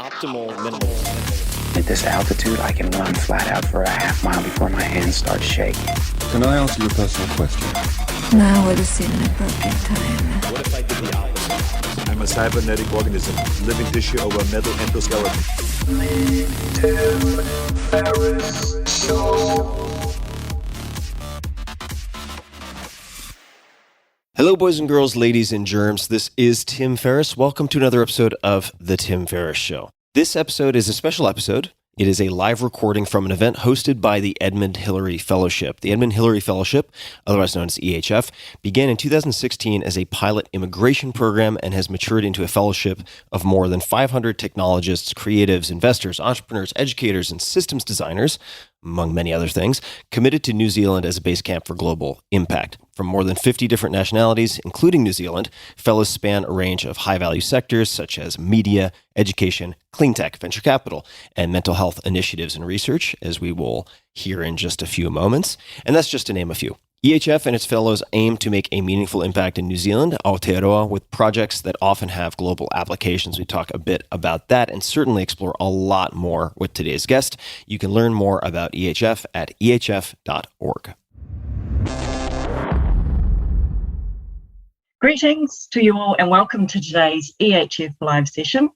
optimal minimalism. At this altitude, I can run flat out for a half mile before my hands start shaking. Can I ask you a personal question? Now would seem an appropriate time. What if I did the opposite? I'm a cybernetic organism, living tissue over a metal endoskeleton. Hello, boys and girls, ladies and germs. This is Tim Ferriss. Welcome to another episode of The Tim Ferriss Show. This episode is a special episode. It is a live recording from an event hosted by the Edmund Hillary Fellowship. The Edmund Hillary Fellowship, otherwise known as EHF, began in 2016 as a pilot immigration program and has matured into a fellowship of more than 500 technologists, creatives, investors, entrepreneurs, educators, and systems designers, among many other things, committed to New Zealand as a base camp for global impact. From more than 50 different nationalities, including New Zealand, fellows span a range of high-value sectors such as media, education, clean tech, venture capital, and mental health initiatives and research, as we will hear in just a few moments. And that's just to name a few. EHF and its fellows aim to make a meaningful impact in New Zealand, Aotearoa, with projects that often have global applications. We talk a bit about that and certainly explore a lot more with today's guest. You can learn more about EHF at ehf.org. Greetings to you all and welcome to today's EHF live session.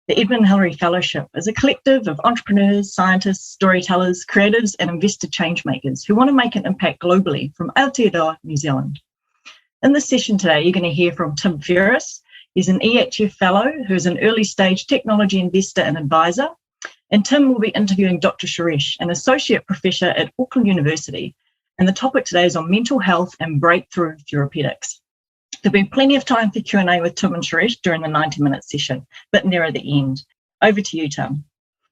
The Edmund Hillary Fellowship is a collective of entrepreneurs, scientists, storytellers, creatives and investor changemakers who want to make an impact globally from Aotearoa, New Zealand. In this session today, you're going to hear from Tim Ferriss. He's an EHF fellow who is an early stage technology investor and advisor. And Tim will be interviewing Dr. Suresh, an associate professor at Auckland University. And the topic today is on mental health and breakthrough therapeutics. There'll be plenty of time for Q&A with Tim and Suresh during the 90-minute session, but near at the end. Over to you, Tim.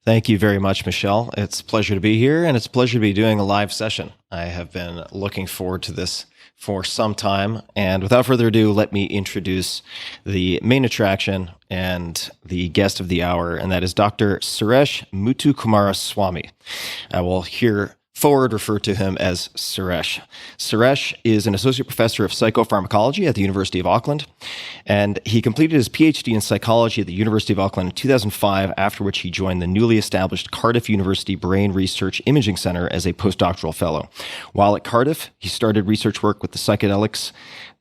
Thank you very much, Michelle. It's a pleasure to be here, and it's a pleasure to be doing a live session. I have been looking forward to this for some time, and without further ado, let me introduce the main attraction and the guest of the hour, and that is Dr. Suresh Muthukumaraswamy. I will refer to him as Suresh. Suresh is an associate professor of psychopharmacology at the University of Auckland, and he completed his PhD in psychology at the University of Auckland in 2005, after which he joined the newly established Cardiff University Brain Research Imaging Center as a postdoctoral fellow. While at Cardiff, he started research work with the psychedelics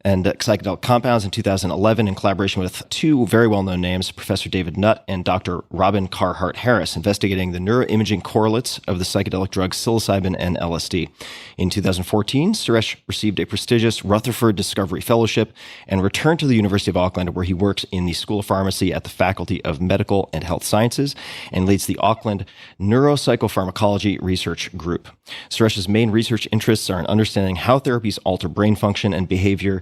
and psychedelic compounds in 2011 in collaboration with two very well-known names, Professor David Nutt and Dr. Robin Carhart-Harris, investigating the neuroimaging correlates of the psychedelic drugs psilocybin and LSD. In 2014, Suresh received a prestigious Rutherford Discovery Fellowship and returned to the University of Auckland, where he works in the School of Pharmacy at the Faculty of Medical and Health Sciences and leads the Auckland Neuropsychopharmacology Research Group. Suresh's main research interests are in understanding how therapies alter brain function and behavior,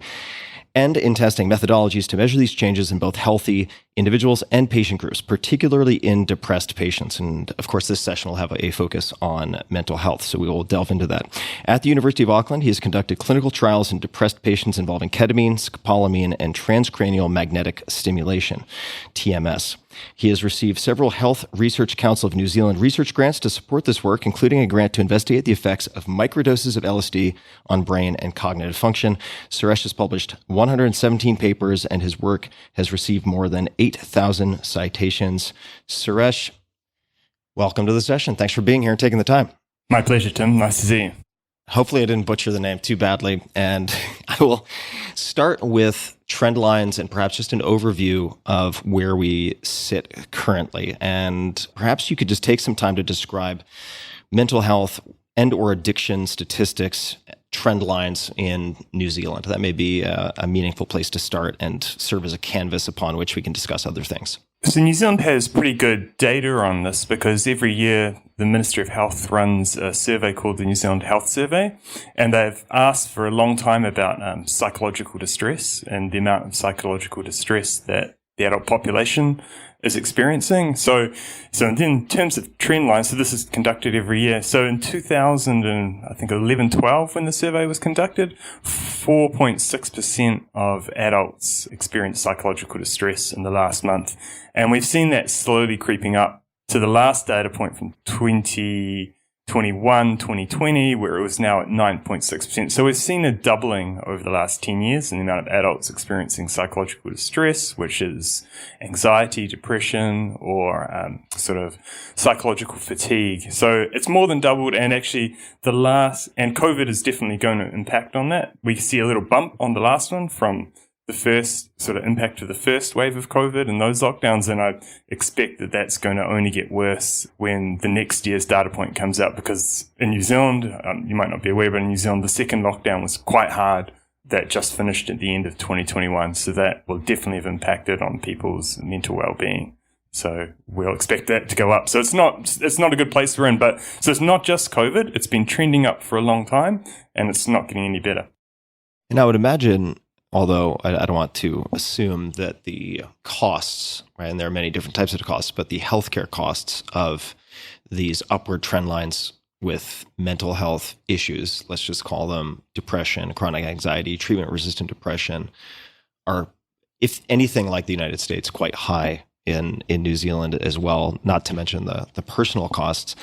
and in testing methodologies to measure these changes in both healthy individuals and patient groups, particularly in depressed patients. And of course, this session will have a focus on mental health, so we will delve into that. At the University of Auckland, he has conducted clinical trials in depressed patients involving ketamine, scopolamine, and transcranial magnetic stimulation, TMS. He has received several Health Research Council of New Zealand research grants to support this work, including a grant to investigate the effects of microdoses of LSD on brain and cognitive function. Suresh has published 117 papers, and his work has received more than 8,000 citations. Suresh, welcome to the session. Thanks for being here and taking the time. My pleasure, Tim. Nice to see you. Hopefully I didn't butcher the name too badly, and I will start with trend lines and perhaps just an overview of where we sit currently. And perhaps you could just take some time to describe mental health and or addiction statistics, trend lines in New Zealand. That may be a meaningful place to start and serve as a canvas upon which we can discuss other things. So New Zealand has pretty good data on this because every year the Ministry of Health runs a survey called the New Zealand Health Survey, and they've asked for a long time about psychological distress and the amount of psychological distress that the adult population is experiencing. So in terms of trend lines, so this is conducted every year. So in 2011-12, when the survey was conducted, 4.6% of adults experienced psychological distress in the last month. And we've seen that slowly creeping up to the last data point from 20 2020, where it was now at 9.6%. So we've seen a doubling over the last 10 years in the amount of adults experiencing psychological distress, which is anxiety, depression, or sort of psychological fatigue. So it's more than doubled, and actually and COVID is definitely going to impact on that. We see a little bump on the last one from the first sort of impact of the first wave of COVID and those lockdowns. And I expect that that's going to only get worse when the next year's data point comes out, because in New Zealand, you might not be aware, but in New Zealand, the second lockdown was quite hard. That just finished at the end of 2021. So that will definitely have impacted on people's mental well-being. So we'll expect that to go up. So it's not a good place we're in, but so it's not just COVID. It's been trending up for a long time, and it's not getting any better. And I would imagine, although I don't want to assume that the costs, right, and there are many different types of costs, but the healthcare costs of these upward trend lines with mental health issues, let's just call them depression, chronic anxiety, treatment-resistant depression, are, if anything like the United States, quite high in New Zealand as well, not to mention the personal costs.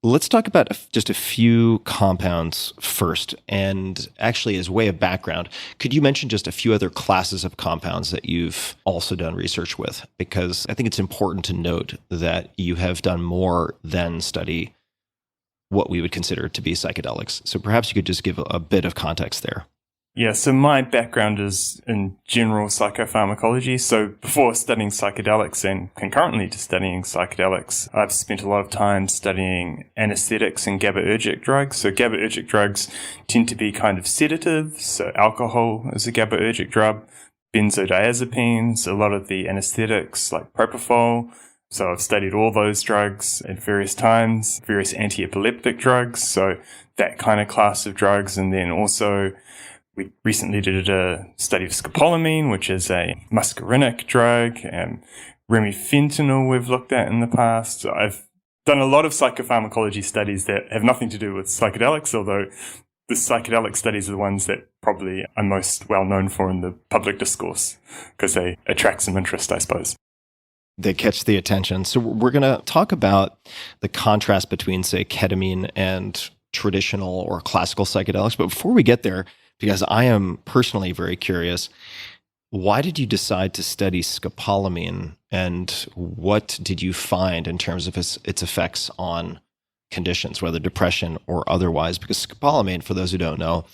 Let's talk about just a few compounds first. And actually, as way of background, could you mention just a few other classes of compounds that you've also done research with? Because I think it's important to note that you have done more than study what we would consider to be psychedelics. So perhaps you could just give a bit of context there. Yeah, so my background is in general psychopharmacology. So before studying psychedelics and concurrently to studying psychedelics, I've spent a lot of time studying anesthetics and GABAergic drugs. So GABAergic drugs tend to be kind of sedatives. So alcohol is a GABAergic drug, benzodiazepines, a lot of the anesthetics like propofol. So I've studied all those drugs at various times, various anti-epileptic drugs. So that kind of class of drugs. And then also we recently did a study of scopolamine, which is a muscarinic drug, and remifentanil we've looked at in the past. So I've done a lot of psychopharmacology studies that have nothing to do with psychedelics, although the psychedelic studies are the ones that probably I'm most well known for in the public discourse because they attract some interest, I suppose. They catch the attention. So we're going to talk about the contrast between, say, ketamine and traditional or classical psychedelics. But before we get there, because I am personally very curious, why did you decide to study scopolamine, and what did you find in terms of its effects on conditions, whether depression or otherwise? Because scopolamine, for those who don't know,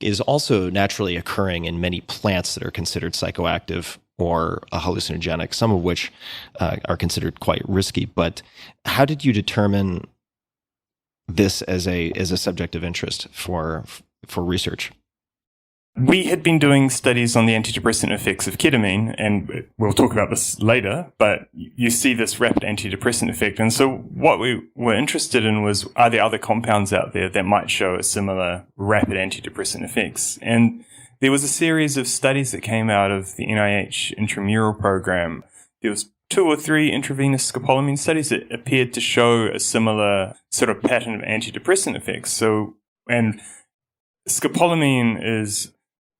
is also naturally occurring in many plants that are considered psychoactive or hallucinogenic, some of which are considered quite risky. But how did you determine this as a subject of interest for research? We had been doing studies on the antidepressant effects of ketamine, and we'll talk about this later, but you see this rapid antidepressant effect. And so what we were interested in was, are there other compounds out there that might show a similar rapid antidepressant effects? And there was a series of studies that came out of the NIH intramural program. There was 2 or 3 intravenous scopolamine studies that appeared to show a similar sort of pattern of antidepressant effects. And scopolamine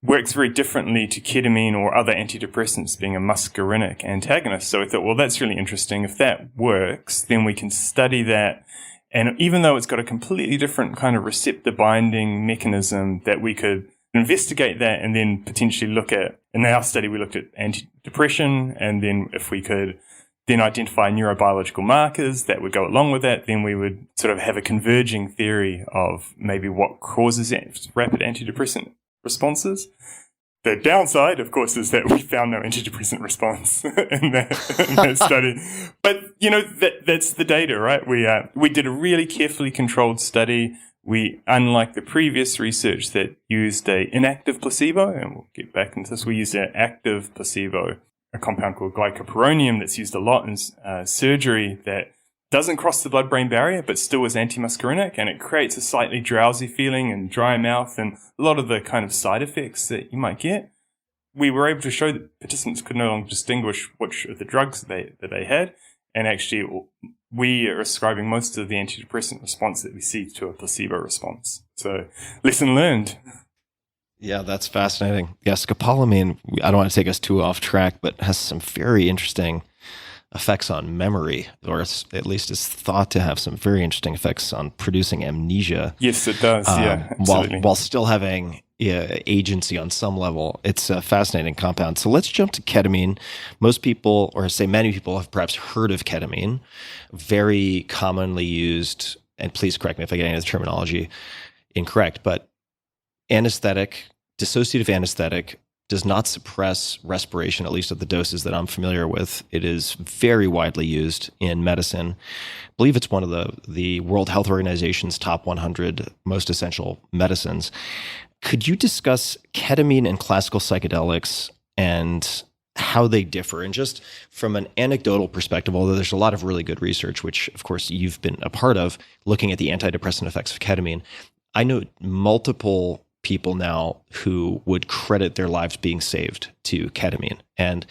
works very differently to ketamine or other antidepressants, being a muscarinic antagonist. So I thought, well, that's really interesting. If that works, then we can study that. And even though it's got a completely different kind of receptor binding mechanism, that we could investigate that and then potentially look at, in our study, we looked at antidepression, and then if we could then identify neurobiological markers that would go along with that, then we would sort of have a converging theory of maybe what causes rapid antidepressant responses. The downside, of course, is that we found no antidepressant response in that study. But, that's the data, right? We did a really carefully controlled study. We, unlike the previous research that used an inactive placebo, and we'll get back into this, we used an active placebo, a compound called glycopyrronium that's used a lot in surgery that doesn't cross the blood-brain barrier, but still is antimuscarinic, and it creates a slightly drowsy feeling and dry mouth and a lot of the kind of side effects that you might get. We were able to show that participants could no longer distinguish which of the drugs that they had, and actually we are ascribing most of the antidepressant response that we see to a placebo response. So, lesson learned. Yeah, that's fascinating. Yeah, scopolamine, I don't want to take us too off track, but has some very interesting effects on memory, or at least is thought to have some very interesting effects on producing amnesia. Yes, it does. Yeah, absolutely. While still having agency on some level. It's a fascinating compound. So let's jump to ketamine. Most people, or say many people, have perhaps heard of ketamine. Very commonly used, and please correct me if I get any of the terminology incorrect, but anesthetic, dissociative anesthetic, does not suppress respiration, at least at the doses that I'm familiar with. It is very widely used in medicine. I believe it's one of the World Health Organization's top 100 most essential medicines. Could you discuss ketamine and classical psychedelics and how they differ? And just from an anecdotal perspective, although there's a lot of really good research, which of course you've been a part of, looking at the antidepressant effects of ketamine, I know multiple people now who would credit their lives being saved to ketamine. And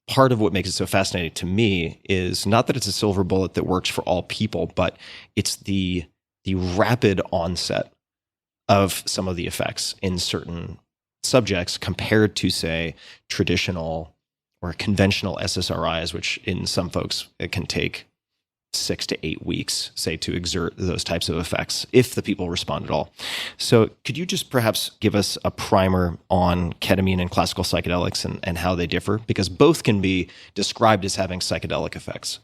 part of what makes it so fascinating to me is not that it's a silver bullet that works for all people, but it's the rapid onset of some of the effects in certain subjects compared to, say, traditional or conventional SSRIs, which in some folks it can take 6 to 8 weeks, say, to exert those types of effects, if the people respond at all. So could you just perhaps give us a primer on ketamine and classical psychedelics and how they differ? Because both can be described as having psychedelic effects.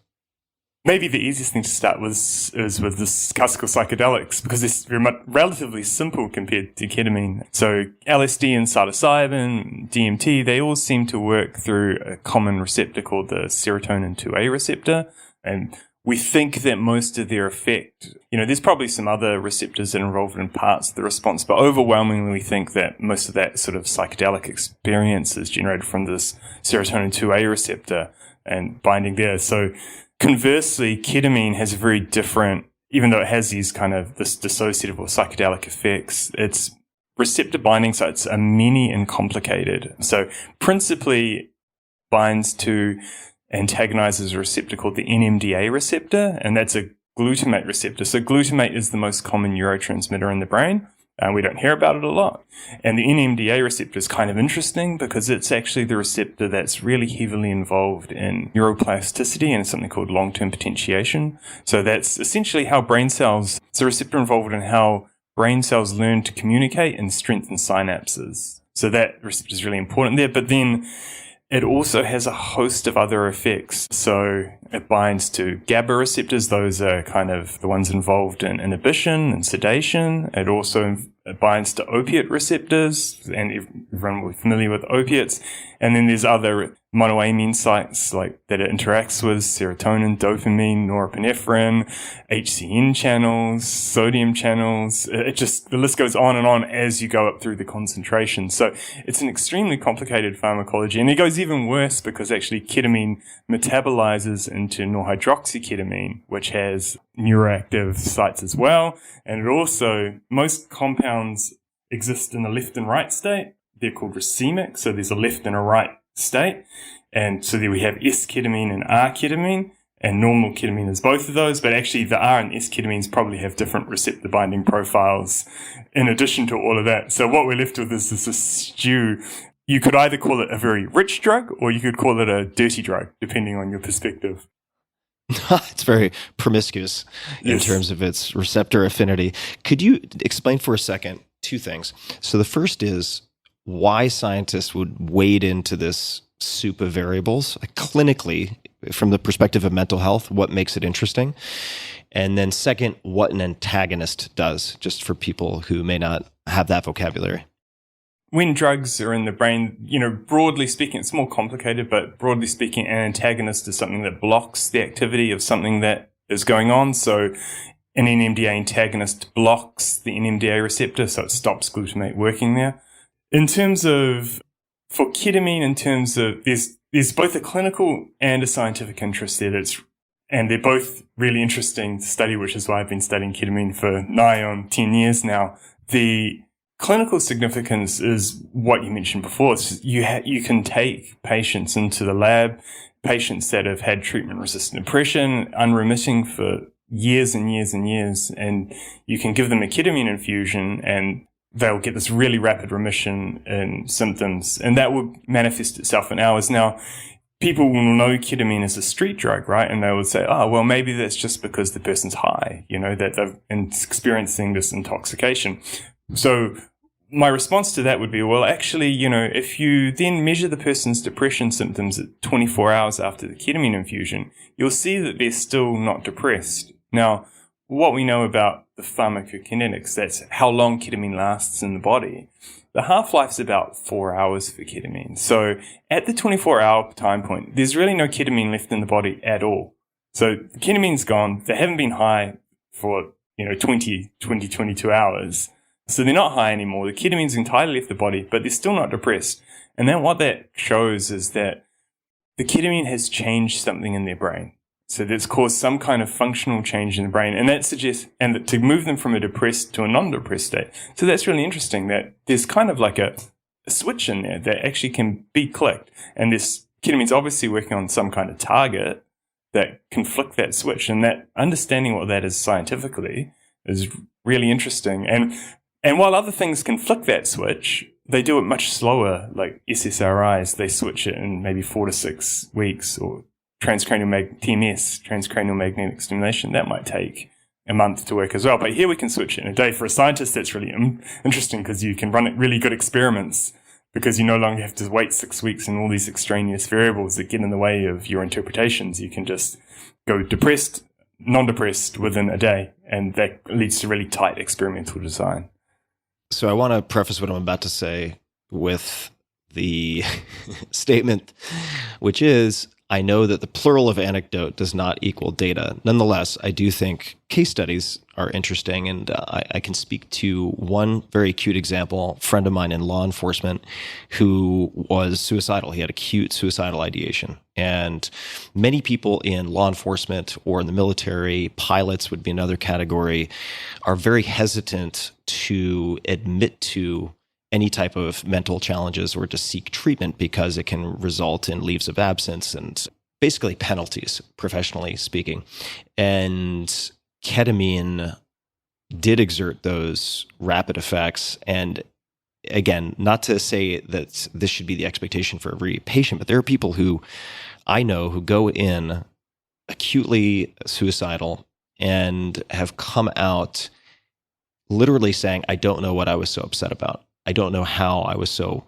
Maybe the easiest thing to start with is with this classical psychedelics, because it's relatively simple compared to ketamine. So LSD and psilocybin, DMT, they all seem to work through a common receptor called the serotonin 2A receptor. And we think that most of their effect, there's probably some other receptors that are involved in parts of the response, but overwhelmingly we think that most of that sort of psychedelic experience is generated from this serotonin 2A receptor and binding there. So conversely, ketamine has a very different, even though it has these kind of this dissociative or psychedelic effects, its receptor binding sites are many and complicated. So principally binds to antagonizes a receptor called the NMDA receptor, and that's a glutamate receptor. So glutamate is the most common neurotransmitter in the brain, and we don't hear about it a lot. And the NMDA receptor is kind of interesting because it's actually the receptor that's really heavily involved in neuroplasticity and something called long-term potentiation. So that's essentially how brain cells, it's a receptor involved in how brain cells learn to communicate and strengthen synapses. So that receptor is really important there. But then it also has a host of other effects. So it binds to GABA receptors. Those are kind of the ones involved in inhibition and sedation. It also binds to opiate receptors, and everyone will be familiar with opiates. And then there's other monoamine sites like that it interacts with: serotonin, dopamine, norepinephrine, HCN channels, sodium channels. The list goes on and on as you go up through the concentration. So it's an extremely complicated pharmacology, and it goes even worse because actually ketamine metabolizes into norhydroxyketamine, which has neuroactive sites as well. And it also, most compounds exist in a left and right state. They're called racemic. So there's a left and a right state. And so there we have S-ketamine and R-ketamine, and normal ketamine is both of those, but actually the R and S-ketamines probably have different receptor binding profiles in addition to all of that. So what we're left with is this stew. You could either call it a very rich drug or you could call it a dirty drug, depending on your perspective. It's very promiscuous in terms of its receptor affinity. Could you explain for a second two things? So the first is why scientists would wade into this soup of variables, clinically, from the perspective of mental health, what makes it interesting? And then second, what an antagonist does, just for people who may not have that vocabulary. When drugs are in the brain, broadly speaking, it's more complicated, but broadly speaking, an antagonist is something that blocks the activity of something that is going on. So an NMDA antagonist blocks the NMDA receptor, so it stops glutamate working there. In terms of, for ketamine, there's both a clinical and a scientific interest there. And they're both really interesting to study, which is why I've been studying ketamine for nigh on 10 years now. The clinical significance is what you mentioned before. You can take patients into the lab, patients that have had treatment-resistant depression, unremitting for years and years and years, and you can give them a ketamine infusion and they'll get this really rapid remission in symptoms, and that will manifest itself in hours. Now, people will know ketamine is a street drug, right? And they would say, oh, well, maybe that's just because the person's high, that they're experiencing this intoxication. So my response to that would be, well, actually, if you then measure the person's depression symptoms at 24 hours after the ketamine infusion, you'll see that they're still not depressed. Now, what we know about the pharmacokinetics, that's how long ketamine lasts in the body. The half-life's about 4 hours for ketamine. So at the 24-hour time point, there's really no ketamine left in the body at all. So the ketamine's gone. They haven't been high for, 22 hours. So they're not high anymore. The ketamine's entirely left the body, but they're still not depressed. And then what that shows is that the ketamine has changed something in their brain. So that's caused some kind of functional change in the brain. And that suggests, and that to move them from a depressed to a non-depressed state. So that's really interesting that there's kind of like a switch in there that actually can be clicked. And this ketamine's obviously working on some kind of target that can flick that switch. And that understanding what that is scientifically is really interesting. And while other things can flick that switch, they do it much slower, like SSRIs. They switch it in maybe 4 to 6 weeks, or TMS, transcranial magnetic stimulation, that might take a month to work as well. But here we can switch it in a day. For a scientist, that's really interesting because you can run really good experiments because you no longer have to wait 6 weeks and all these extraneous variables that get in the way of your interpretations. You can just go depressed, non-depressed within a day, and that leads to really tight experimental design. So I want to preface what I'm about to say with the statement, which is, I know that the plural of anecdote does not equal data. Nonetheless, I do think case studies are interesting, and I can speak to one very acute example, a friend of mine in law enforcement who was suicidal. He had acute suicidal ideation. And many people in law enforcement or in the military, pilots would be another category, are very hesitant to admit to any type of mental challenges or to seek treatment because it can result in leaves of absence and basically penalties, professionally speaking. And ketamine did exert those rapid effects. And again, not to say that this should be the expectation for every patient, but there are people who I know who go in acutely suicidal and have come out literally saying, I don't know what I was so upset about. I don't know how I was so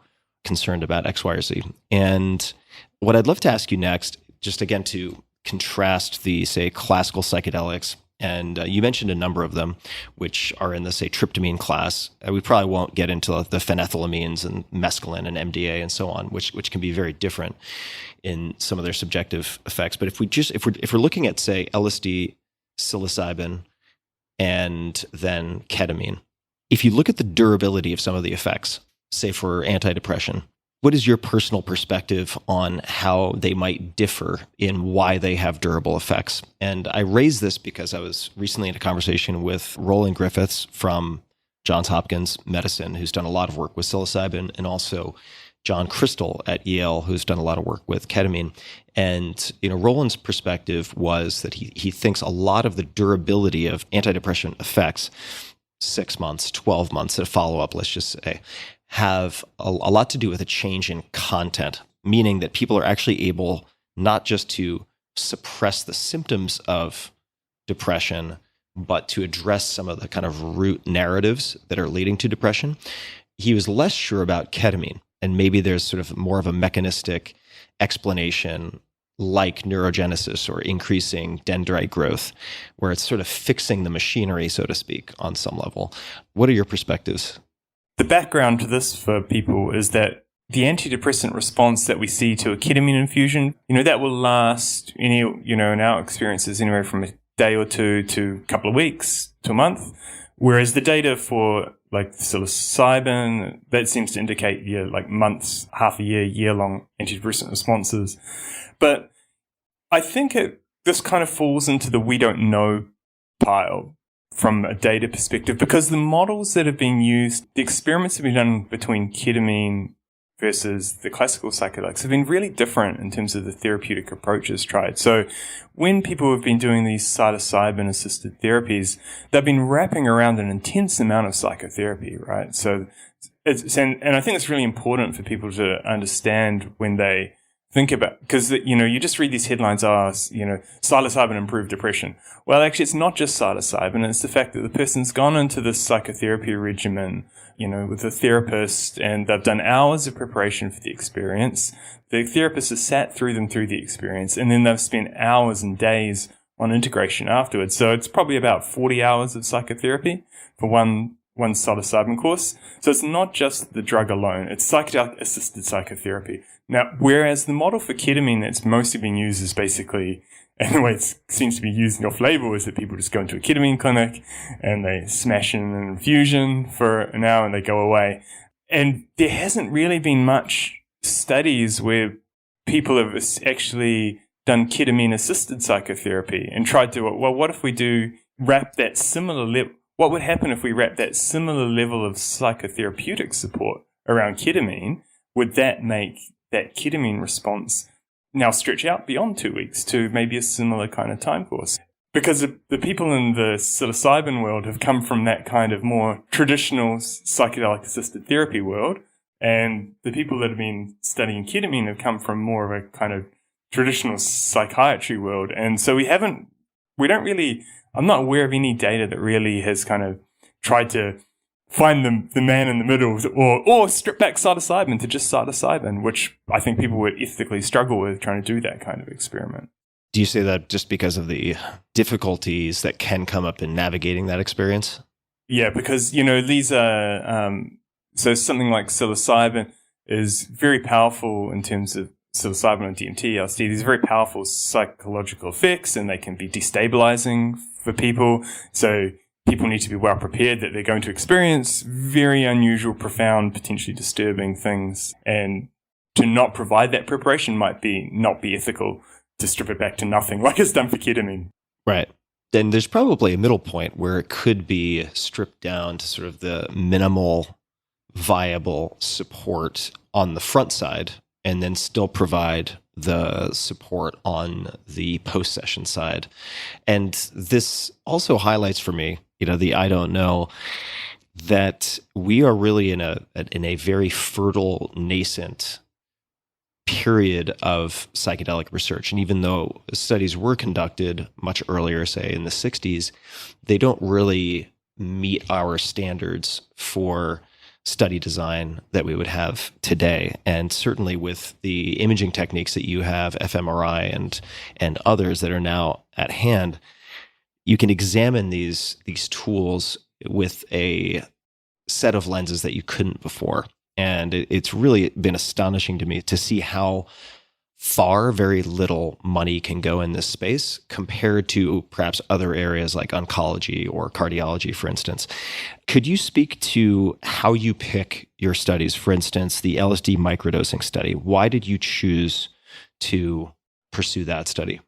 concerned about X, Y, or Z. And what I'd love to ask you next, just again to contrast the, say, classical psychedelics, and you mentioned a number of them, which are in the, say, tryptamine class. We probably won't get into the phenethylamines and mescaline and MDA and so on, which can be very different in some of their subjective effects. But if we're looking at, say, LSD, psilocybin, and then ketamine, if you look at the durability of some of the effects, say for antidepressant, what is your personal perspective on how they might differ in why they have durable effects? And I raise this because I was recently in a conversation with Roland Griffiths from Johns Hopkins Medicine, who's done a lot of work with psilocybin, and also John Crystal at Yale, who's done a lot of work with ketamine. And Roland's perspective was that he thinks a lot of the durability of antidepressant effects, 6 months, 12 months of follow-up, let's just say, have a lot to do with a change in content, meaning that people are actually able not just to suppress the symptoms of depression, but to address some of the kind of root narratives that are leading to depression. He was less sure about ketamine, and maybe there's sort of more of a mechanistic explanation like neurogenesis or increasing dendrite growth, where it's sort of fixing the machinery, so to speak, on some level. What are your perspectives? The background to this for people is that the antidepressant response that we see to a ketamine infusion, that will last, in our experiences, anywhere from a day or two to a couple of weeks to a month. Whereas the data for like psilocybin, that seems to indicate, like months, half a year, year-long antidepressant responses. But I think this kind of falls into the we don't know pile from a data perspective, because the models that have been used, the experiments that have been done between ketamine versus the classical psychedelics have been really different in terms of the therapeutic approaches tried. So when people have been doing these psilocybin-assisted therapies, they've been wrapping around an intense amount of psychotherapy, right? So and I think it's really important for people to understand when they think about, because, you just read these headlines, psilocybin improved depression. Well, actually, it's not just psilocybin. It's the fact that the person's gone into this psychotherapy regimen, with a therapist, and they've done hours of preparation for the experience. The therapist has sat through the experience, and then they've spent hours and days on integration afterwards. So it's probably about 40 hours of psychotherapy for one psilocybin course. So it's not just the drug alone. It's psychedelic-assisted psychotherapy. Now, whereas the model for ketamine that's mostly being used is basically, and the way it seems to be used in off-label, is that people just go into a ketamine clinic and they smash in an infusion for an hour and they go away. And there hasn't really been much studies where people have actually done ketamine-assisted psychotherapy and tried to, what if we wrap that similar level? What would happen if we wrap that similar level of psychotherapeutic support around ketamine? Would that make that ketamine response now stretch out beyond 2 weeks to maybe a similar kind of time course? Because the people in the psilocybin world have come from that kind of more traditional psychedelic-assisted therapy world, and the people that have been studying ketamine have come from more of a kind of traditional psychiatry world. And so I'm not aware of any data that really has kind of tried to find the man in the middle, or strip back psilocybin to just psilocybin, which I think people would ethically struggle with trying to do that kind of experiment. Do you say that just because of the difficulties that can come up in navigating that experience? Yeah, because, these are, so something like psilocybin is very powerful in terms of psilocybin and DMT, LSD. These are very powerful psychological effects, and they can be destabilizing for people. So people need to be well prepared that they're going to experience very unusual, profound, potentially disturbing things. And to not provide that preparation might not be ethical, to strip it back to nothing like it's done for ketamine. Right. Then there's probably a middle point where it could be stripped down to sort of the minimal viable support on the front side, and then still provide the support on the post-session side. And this also highlights for me, the I don't know, that we are really in a very fertile, nascent period of psychedelic research. And even though studies were conducted much earlier, say in the 60s, they don't really meet our standards for study design that we would have today. And certainly with the imaging techniques that you have, fMRI and others that are now at hand, you can examine these tools with a set of lenses that you couldn't before. And it's really been astonishing to me to see how far very little money can go in this space compared to perhaps other areas like oncology or cardiology, for instance. Could you speak to how you pick your studies? For instance, the LSD microdosing study. Why did you choose to pursue that study?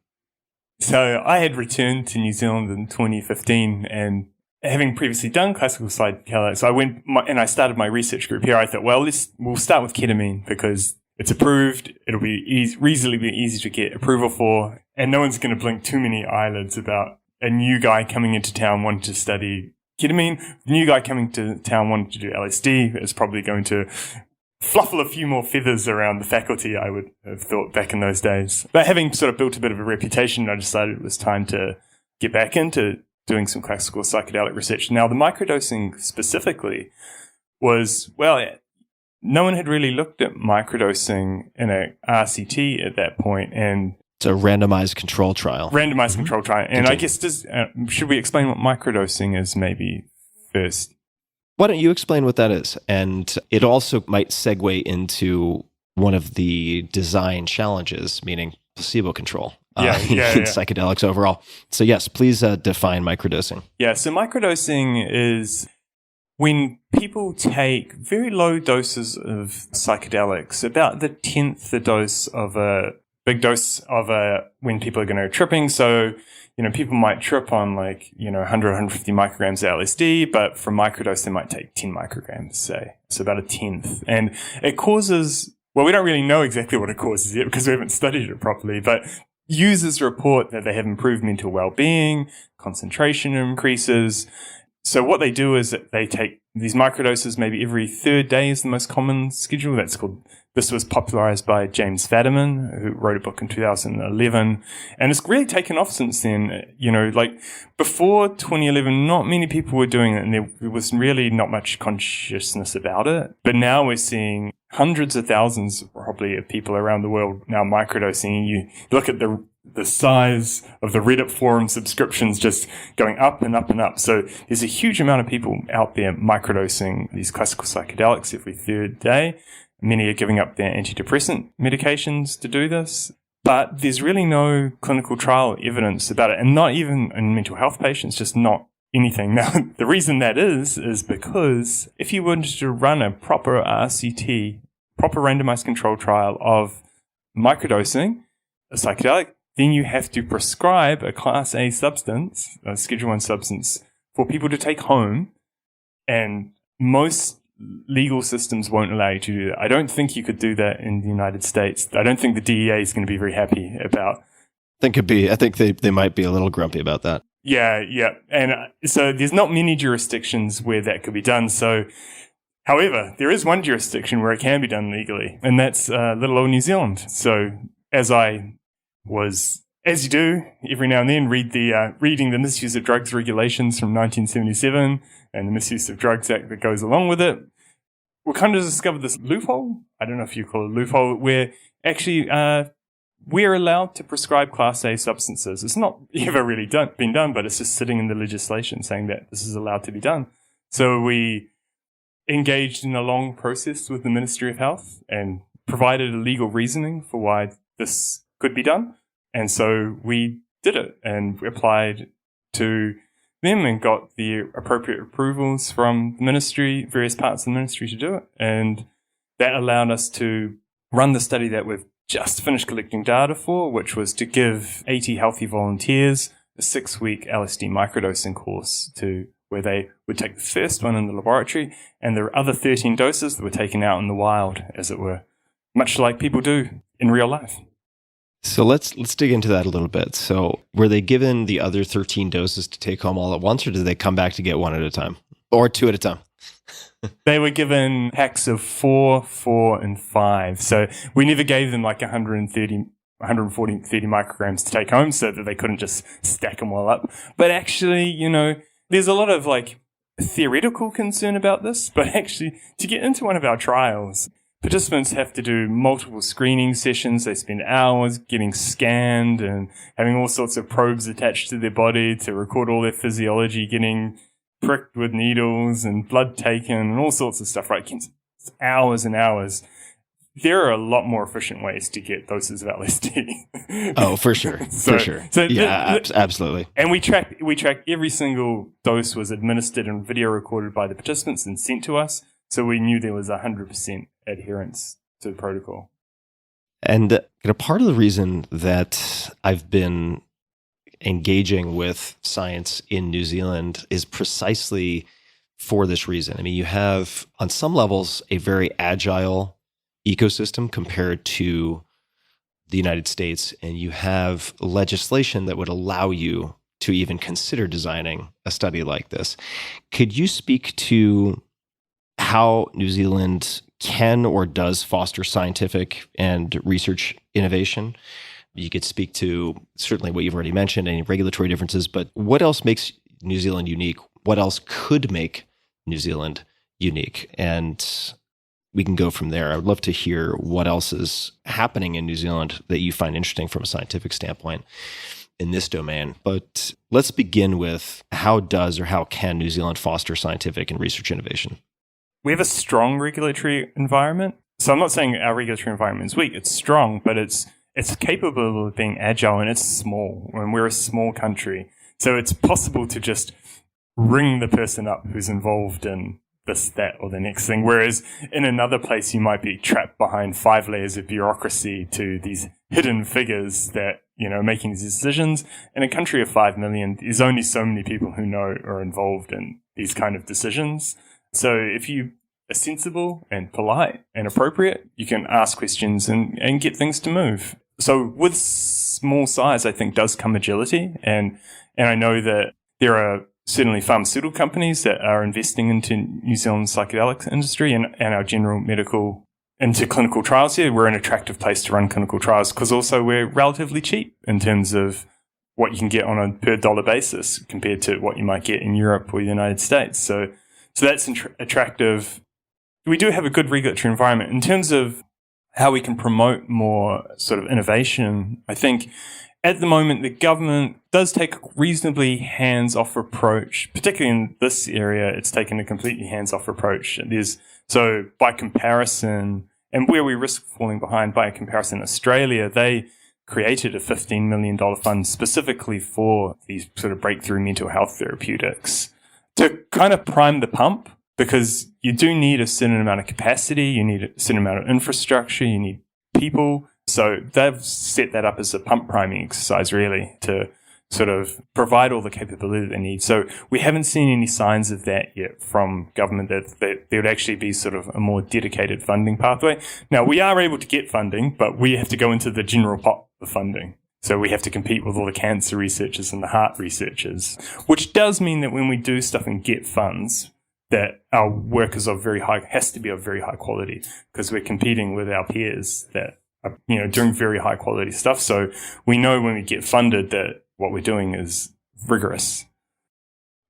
So I had returned to New Zealand in 2015, and having previously done classical psychedelics, I started my research group here. I thought, we'll start with ketamine because it's approved. It'll be reasonably easy to get approval for, and no one's going to blink too many eyelids about a new guy coming into town wanting to study ketamine. The new guy coming to town wanting to do LSD is probably going to fluffle a few more feathers around the faculty, I would have thought back in those days. But having sort of built a bit of a reputation, I decided it was time to get back into doing some classical psychedelic research. Now, the microdosing specifically was, no one had really looked at microdosing in a RCT at that point, and it's a randomized control trial. Control trial. And I guess, should we explain what microdosing is maybe first? Why don't you explain what that is? And it also might segue into one of the design challenges, meaning placebo control in psychedelics overall. So yes, please define microdosing. Yeah, so microdosing is when people take very low doses of psychedelics, about the 10th the dose of a big dose of when people are going to go tripping. So, people might trip on 100, 150 micrograms of LSD, but for microdose, they might take 10 micrograms, say. So about a 10th. And it causes, we don't really know exactly what it causes yet because we haven't studied it properly, but users report that they have improved mental well-being, concentration increases. So what they do is that they take these microdoses maybe every third day is the most common schedule. That's called This was popularized by James Fadiman, who wrote a book in 2011. And it's really taken off since then. Like before 2011, not many people were doing it, and there was really not much consciousness about it. But now we're seeing hundreds of thousands, probably, of people around the world now microdosing. You look at the size of the Reddit forum subscriptions just going up and up and up. So there's a huge amount of people out there microdosing these classical psychedelics every third day. Many are giving up their antidepressant medications to do this. But there's really no clinical trial evidence about it, and not even in mental health patients, just not anything. Now, the reason that is because if you wanted to run a proper RCT, proper randomized control trial of microdosing, a psychedelic, then you have to prescribe a Class A substance, a Schedule 1 substance, for people to take home, and most legal systems won't allow you to do that. I don't think you could do that in the United States. I don't think the DEA is going to be very happy about. I think they might be a little grumpy about that. Yeah. And so there's not many jurisdictions where that could be done. So, however, there is one jurisdiction where it can be done legally, and that's little old New Zealand. So as you do every now and then, reading the Misuse of Drugs regulations from 1977 and the Misuse of Drugs Act that goes along with it, we kind of discovered this loophole. I don't know if you call it a loophole, where actually we're allowed to prescribe Class A substances. It's not ever really been done, but it's just sitting in the legislation saying that this is allowed to be done. So we engaged in a long process with the Ministry of Health and provided a legal reasoning for why this could be done. And so we did it and applied to them and got the appropriate approvals from the ministry, various parts of the ministry, to do it. And that allowed us to run the study that we've just finished collecting data for, which was to give 80 healthy volunteers a 6-week LSD microdosing course where they would take the first one in the laboratory, and there were other 13 doses that were taken out in the wild, as it were, much like people do in real life. So let's dig into that a little bit. So were they given the other 13 doses to take home all at once, or did they come back to get one at a time or 2 at a time? They were given packs of 4, 4, and 5. So we never gave them like 130 micrograms to take home so that they couldn't just stack them all up. But actually, there's a lot of like theoretical concern about this, but actually to get into one of our trials, participants have to do multiple screening sessions. They spend hours getting scanned and having all sorts of probes attached to their body to record all their physiology, getting pricked with needles and blood taken and all sorts of stuff, right? It's hours and hours. There are a lot more efficient ways to get doses of LSD. Oh, for sure. For sure. So absolutely. And we track every single dose was administered and video recorded by the participants and sent to us. So we knew there was 100% adherence to the protocol. And part of the reason that I've been engaging with science in New Zealand is precisely for this reason. I mean, you have, on some levels, a very agile ecosystem compared to the United States, and you have legislation that would allow you to even consider designing a study like this. Could you speak to how New Zealand can or does foster scientific and research innovation? You could speak to certainly what you've already mentioned, any regulatory differences, but what else makes New Zealand unique? What else could make New Zealand unique? And we can go from there. I would love to hear what else is happening in New Zealand that you find interesting from a scientific standpoint in this domain. But let's begin with how can New Zealand foster scientific and research innovation? We have a strong regulatory environment. So I'm not saying our regulatory environment is weak. It's strong, but it's capable of being agile, and it's small, and we're a small country. So it's possible to just ring the person up who's involved in this, that, or the next thing. Whereas in another place, you might be trapped behind 5 layers of bureaucracy to these hidden figures that, making these decisions. In a country of 5 million, there's only so many people who know or are involved in these kind of decisions. So if you are sensible and polite and appropriate, you can ask questions and get things to move. So with small size, I think, does come agility. And I know that there are certainly pharmaceutical companies that are investing into New Zealand's psychedelics industry and our general medical into clinical trials here. We're an attractive place to run clinical trials because also we're relatively cheap in terms of what you can get on a per dollar basis compared to what you might get in Europe or the United States. So that's attractive. We do have a good regulatory environment. In terms of how we can promote more sort of innovation, I think at the moment the government does take a reasonably hands-off approach, particularly in this area. It's taken a completely hands-off approach. So by comparison, and where we risk falling behind by comparison, Australia, they created a $15 million fund specifically for these sort of breakthrough mental health therapeutics to kind of prime the pump, because you do need a certain amount of capacity, you need a certain amount of infrastructure, you need people. So they've set that up as a pump priming exercise, really, to sort of provide all the capability they need. So we haven't seen any signs of that yet from government, that there would actually be sort of a more dedicated funding pathway. Now, we are able to get funding, but we have to go into the general pot of funding. So we have to compete with all the cancer researchers and the heart researchers, which does mean that when we do stuff and get funds, that our work is has to be of very high quality, because we're competing with our peers that are, doing very high quality stuff. So we know when we get funded that what we're doing is rigorous.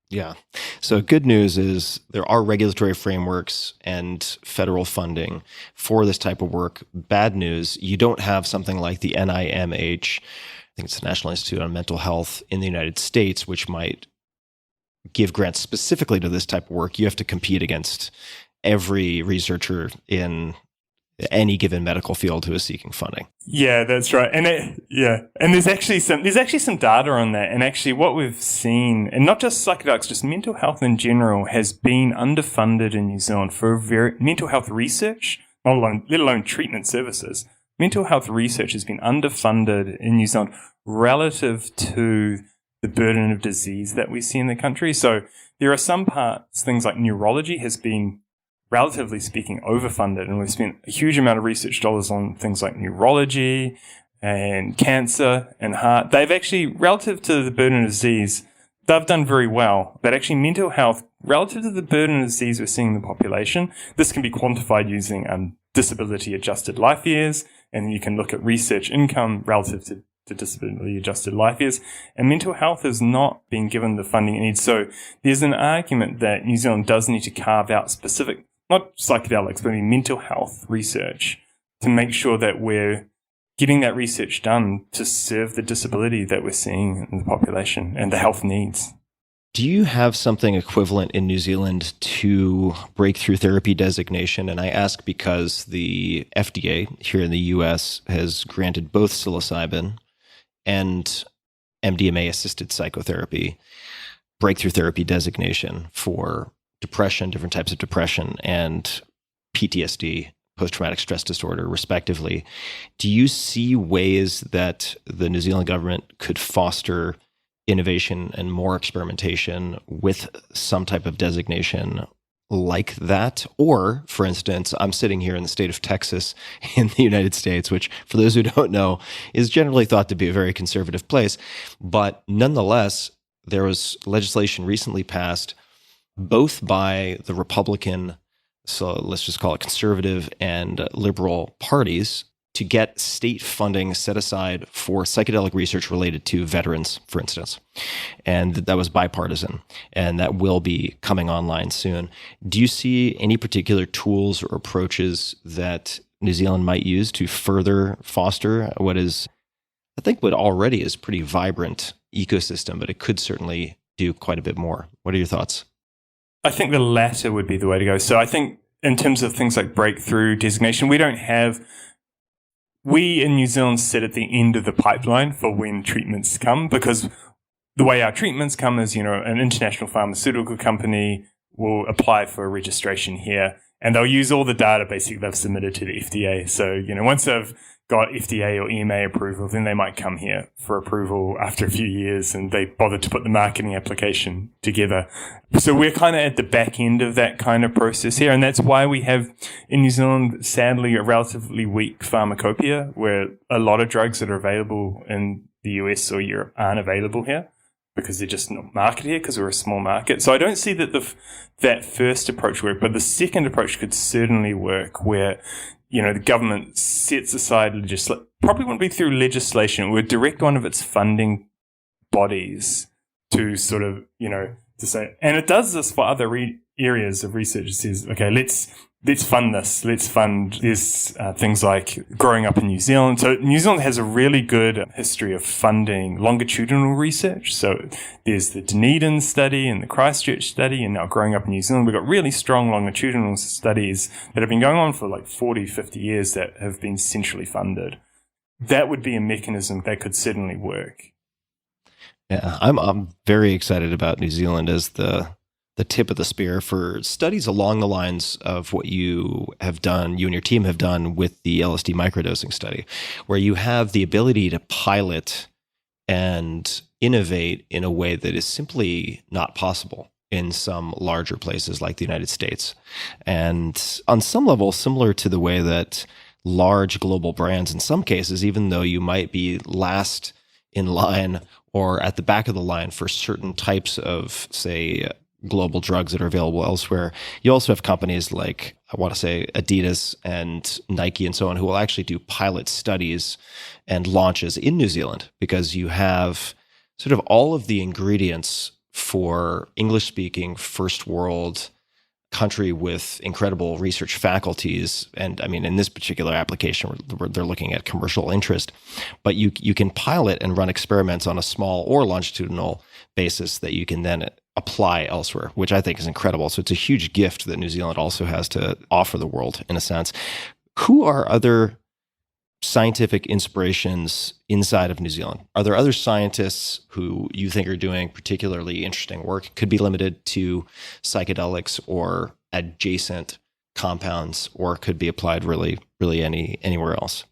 Yeah. So good news is there are regulatory frameworks and federal funding for this type of work. Bad news, you don't have something like the NIMH, I think it's the National Institute on Mental Health in the United States, which might give grants specifically to this type of work. You have to compete against every researcher in any given medical field who is seeking funding. Yeah, that's right. And and there's actually some data on that. And actually what we've seen, and not just psychedelics, just mental health in general, has been underfunded in New Zealand for mental health research, let alone treatment services. Mental health research has been underfunded in New Zealand relative to the burden of disease that we see in the country. So there are some parts, things like neurology has been, relatively speaking, overfunded, and we've spent a huge amount of research dollars on things like neurology and cancer and heart. They've actually, relative to the burden of disease, they've done very well. But actually mental health, relative to the burden of disease we're seeing in the population, this can be quantified using disability-adjusted life years, and you can look at research income relative to disability-adjusted life years, and mental health has not been given the funding it needs. So there's an argument that New Zealand does need to carve out specific, not psychedelics, but mental health research to make sure that we're getting that research done to serve the disability that we're seeing in the population and the health needs. Do you have something equivalent in New Zealand to breakthrough therapy designation? And I ask because the FDA here in the US has granted both psilocybin and MDMA-assisted psychotherapy breakthrough therapy designation for depression, different types of depression, and PTSD, post-traumatic stress disorder, respectively. Do you see ways that the New Zealand government could foster innovation and more experimentation with some type of designation like that? Or, for instance, I'm sitting here in the state of Texas in the United States, which, for those who don't know, is generally thought to be a very conservative place. But nonetheless, there was legislation recently passed both by the Republican, so let's just call it conservative and liberal parties, to get state funding set aside for psychedelic research related to veterans, for instance. And that was bipartisan, and that will be coming online soon. Do you see any particular tools or approaches that New Zealand might use to further foster what is, I think, what already is pretty vibrant ecosystem, but it could certainly do quite a bit more? What are your thoughts? I think the latter would be the way to go. So I think in terms of things like breakthrough designation, we in New Zealand sit at the end of the pipeline for when treatments come, because the way our treatments come is, an international pharmaceutical company will apply for a registration here, and they'll use all the data basically they've submitted to the FDA. So, once they've got FDA or EMA approval, then they might come here for approval after a few years, and they bother to put the marketing application together. So we're kind of at the back end of that kind of process here, and that's why we have in New Zealand, sadly, a relatively weak pharmacopoeia, where a lot of drugs that are available in the US or Europe aren't available here because they're just not marketed here because we're a small market. So I don't see that that first approach work, but the second approach could certainly work, where the government sets aside probably wouldn't be through legislation, it would direct one of its funding bodies to sort of, to say, and it does this for other areas of research. It says, okay, let's fund this. Let's fund this, things like growing up in New Zealand. So New Zealand has a really good history of funding longitudinal research. So there's the Dunedin study and the Christchurch study, and now growing up in New Zealand, we've got really strong longitudinal studies that have been going on for like 40, 50 years that have been centrally funded. That would be a mechanism that could certainly work. Yeah, I'm very excited about New Zealand as the tip of the spear for studies along the lines of what you have done, you and your team have done with the LSD microdosing study, where you have the ability to pilot and innovate in a way that is simply not possible in some larger places like the United States. And on some level, similar to the way that large global brands, in some cases, even though you might be last in line or at the back of the line for certain types of, say, global drugs that are available elsewhere, you also have companies like, I want to say, Adidas and Nike and so on, who will actually do pilot studies and launches in New Zealand, because you have sort of all of the ingredients for English-speaking first world country with incredible research faculties. And I mean, in this particular application, where they're looking at commercial interest, but you can pilot and run experiments on a small or longitudinal basis that you can then apply elsewhere, which I think is incredible. So it's a huge gift that New Zealand also has to offer the world, in a sense. Who are other scientific inspirations inside of New Zealand? Are there other scientists who you think are doing particularly interesting work? Could be limited to psychedelics or adjacent compounds, or could be applied really anywhere else.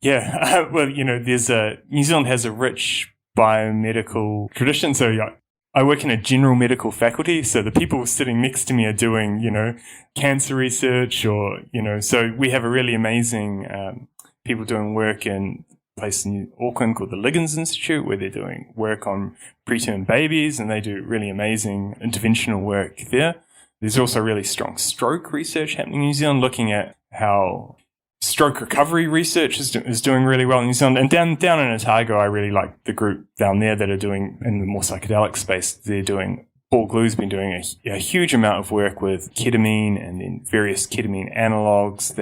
Yeah, well, New Zealand has a rich biomedical tradition. So I work in a general medical faculty, so the people sitting next to me are doing, cancer research or, so we have a really amazing people doing work in a place in Auckland called the Liggins Institute, where they're doing work on preterm babies, and they do really amazing interventional work there. There's also really strong stroke research happening in New Zealand, looking at how stroke recovery research is doing really well in New Zealand. And down in Otago, I really like the group down there that are doing, in the more psychedelic space, they're doing, Paul Glue's been doing a huge amount of work with ketamine and then various ketamine analogs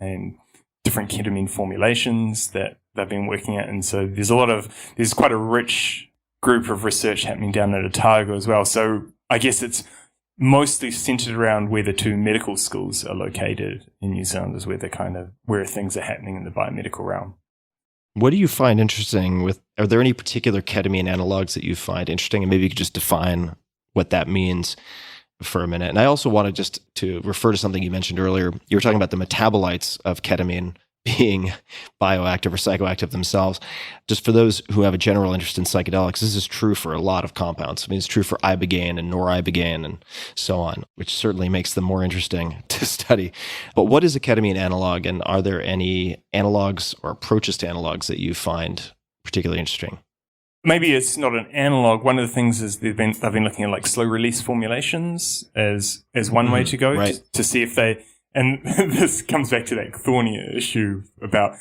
and different ketamine formulations that they've been working at. And so there's quite a rich group of research happening down at Otago as well. So I guess it's mostly centered around where the two medical schools are located in New Zealand, is where things are happening in the biomedical realm. What do you find interesting are there any particular ketamine analogs that you find interesting? And maybe you could just define what that means for a minute. And I also wanted just to refer to something you mentioned earlier. You were talking about the metabolites of ketamine being bioactive or psychoactive themselves. Just for those who have a general interest in psychedelics, this is true for a lot of compounds. I mean, it's true for ibogaine and noribogaine and so on, which certainly makes them more interesting to study. But what is a ketamine analog, and are there any analogs or approaches to analogs that you find particularly interesting? Maybe it's not an analog. One of the things is they've been looking at like slow release formulations as one way to go, right, to see if they. And this comes back to that thorny issue about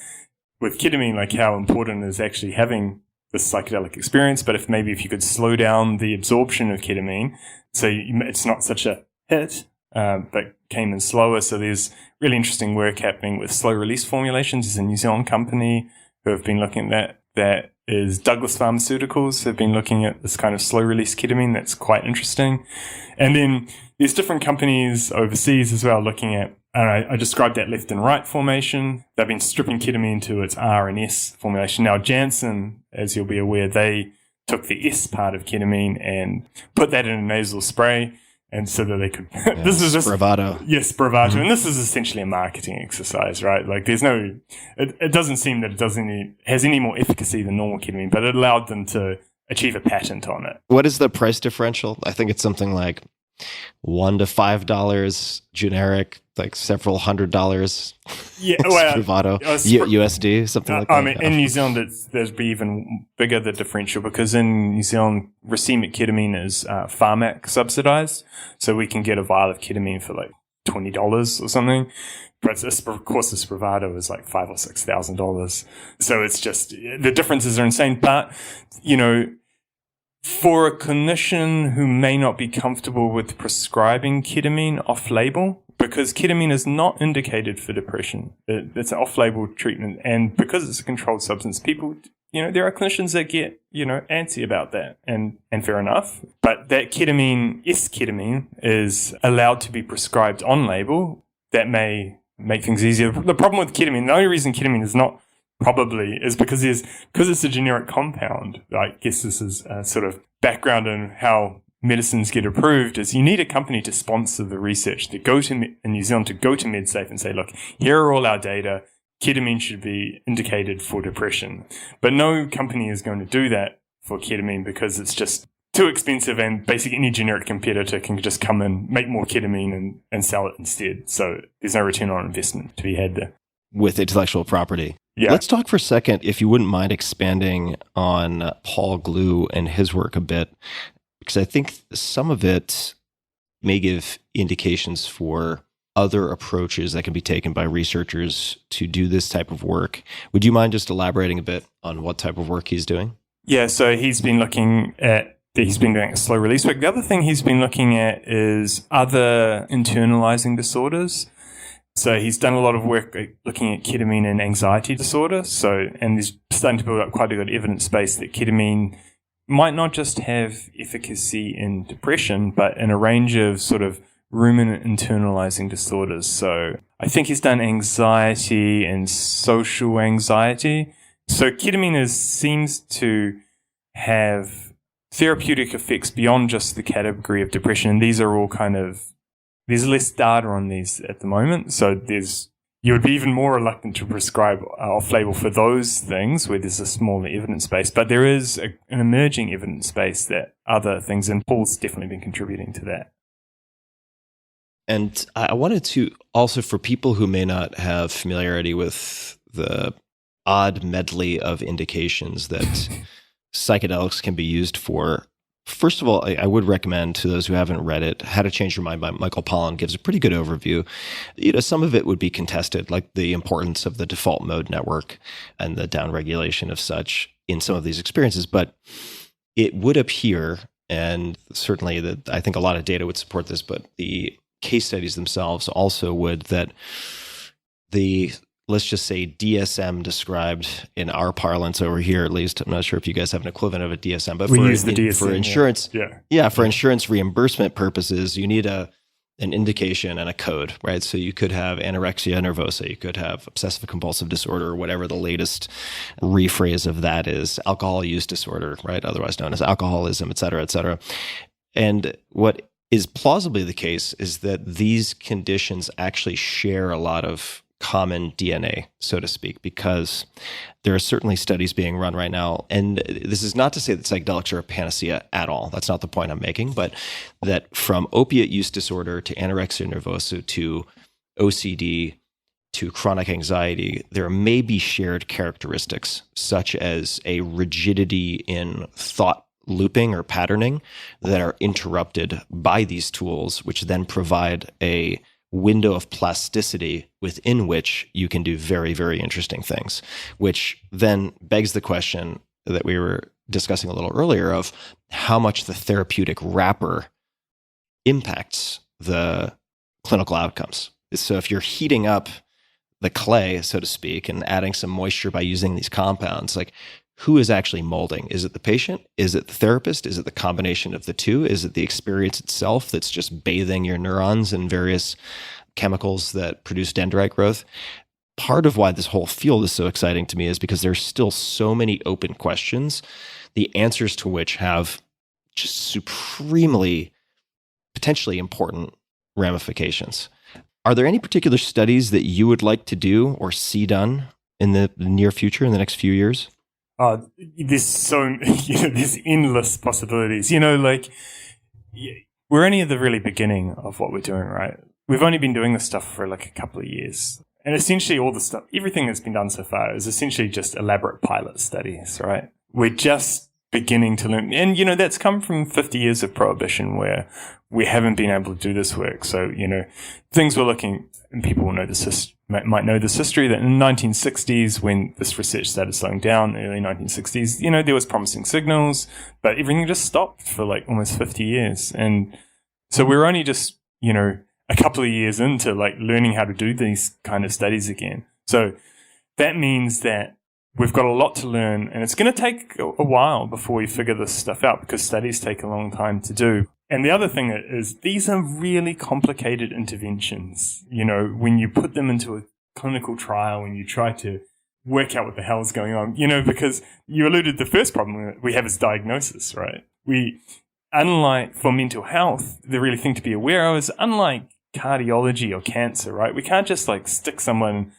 with ketamine, like how important is actually having this psychedelic experience. But if you could slow down the absorption of ketamine, so it's not such a hit, but came in slower. So there's really interesting work happening with slow release formulations. There's a New Zealand company who have been looking at that. That is Douglas Pharmaceuticals have been looking at this kind of slow release ketamine. That's quite interesting. And then there's different companies overseas as well looking at, I described that left and right formation. They've been stripping ketamine to its R and S formulation. Now, Janssen, as you'll be aware, they took the S part of ketamine and put that in a nasal spray. And so that they could, this is just Spravato. Yes, Spravato. Mm-hmm. And this is essentially a marketing exercise, right? Like it doesn't seem that it has any more efficacy than normal ketamine, but it allowed them to achieve a patent on it. What is the price differential? I think it's something like $1 to $5 generic, like several $100. Yeah, well, Spravato, USD, something like that. I mean, in New Zealand, there's be even bigger the differential, because in New Zealand, racemic ketamine is pharmac subsidized, so we can get a vial of ketamine for like $20 or something. but a course of Spravato is like $5,000 or $6,000. So it's just, the differences are insane. But, for a clinician who may not be comfortable with prescribing ketamine off-label, because ketamine is not indicated for depression, it's an off-label treatment, and because it's a controlled substance, people, there are clinicians that get, antsy about that, and fair enough. But that ketamine is allowed to be prescribed on-label. That may make things easier. The problem with ketamine, the only reason ketamine is not probably is because it's a generic compound. I guess this is a sort of background on how medicines get approved, is you need a company to sponsor the research, to go to, in New Zealand, to go to MedSafe and say, look, here are all our data. Ketamine should be indicated for depression. But no company is going to do that for ketamine because it's just too expensive, and basically any generic competitor can just come in, make more ketamine and sell it instead. So there's no return on investment to be had there. With intellectual property. Yeah. Let's talk for a second, if you wouldn't mind expanding on Paul Glue and his work a bit, because I think some of it may give indications for other approaches that can be taken by researchers to do this type of work. Would you mind just elaborating a bit on what type of work he's doing? Yeah, so he's been doing a slow release work. The other thing he's been looking at is other internalizing disorders. So he's done a lot of work looking at ketamine and anxiety disorder. And he's starting to build up quite a good evidence base that ketamine might not just have efficacy in depression, but in a range of sort of ruminant internalizing disorders. So I think he's done anxiety and social anxiety. So ketamine seems to have therapeutic effects beyond just the category of depression. And these are all there's less data on these at the moment. So you would be even more reluctant to prescribe off-label for those things where there's a smaller evidence base. But there is an emerging evidence base that other things, and Paul's definitely been contributing to that. And I wanted to also, for people who may not have familiarity with the odd medley of indications that psychedelics can be used for, first of all, I would recommend to those who haven't read it, How to Change Your Mind by Michael Pollan gives a pretty good overview. Some of it would be contested, like the importance of the default mode network and the downregulation of such in some of these experiences. But it would appear, and certainly I think a lot of data would support this, but the case studies themselves also would, that let's just say DSM described in our parlance over here, at least. I'm not sure if you guys have an equivalent of a DSM, but we use the DSM for insurance. For insurance reimbursement purposes, you need an indication and a code, right? So you could have anorexia nervosa, you could have obsessive compulsive disorder, or whatever the latest rephrase of that is, alcohol use disorder, right? Otherwise known as alcoholism, et cetera, et cetera. And what is plausibly the case is that these conditions actually share a lot of common DNA, so to speak, because there are certainly studies being run right now. And this is not to say that psychedelics are a panacea at all. That's not the point I'm making, but that from opiate use disorder to anorexia nervosa to OCD to chronic anxiety, there may be shared characteristics, such as a rigidity in thought looping or patterning that are interrupted by these tools, which then provide a window of plasticity within which you can do very, very interesting things, which then begs the question that we were discussing a little earlier of how much the therapeutic wrapper impacts the clinical outcomes. So if you're heating up the clay, so to speak, and adding some moisture by using these compounds, like, who is actually molding? Is it the patient? Is it the therapist? Is it the combination of the two? Is it the experience itself that's just bathing your neurons in various chemicals that produce dendrite growth? Part of why this whole field is so exciting to me is because there's still so many open questions, the answers to which have just supremely, potentially important ramifications. Are there any particular studies that you would like to do or see done in the near future, in the next few years? There's there's endless possibilities. We're only at the really beginning of what we're doing, right? We've only been doing this stuff for like a couple of years. And essentially all the stuff, everything that's been done so far is essentially just elaborate pilot studies, right? We're just beginning to learn. And, that's come from 50 years of prohibition where we haven't been able to do this work. So, things we're looking, and people will know this, might know this history, that in the 1960s, when this research started slowing down, the early 1960s, there was promising signals, but everything just stopped for like almost 50 years. And so we're only just, a couple of years into like learning how to do these kind of studies again. So that means that we've got a lot to learn, and it's going to take a while before we figure this stuff out because studies take a long time to do. And the other thing is these are really complicated interventions. When you put them into a clinical trial and you try to work out what the hell's going on, because you alluded to the first problem that we have is diagnosis, right? Unlike for mental health, the really thing to be aware of is unlike cardiology or cancer, right? We can't just like stick someone,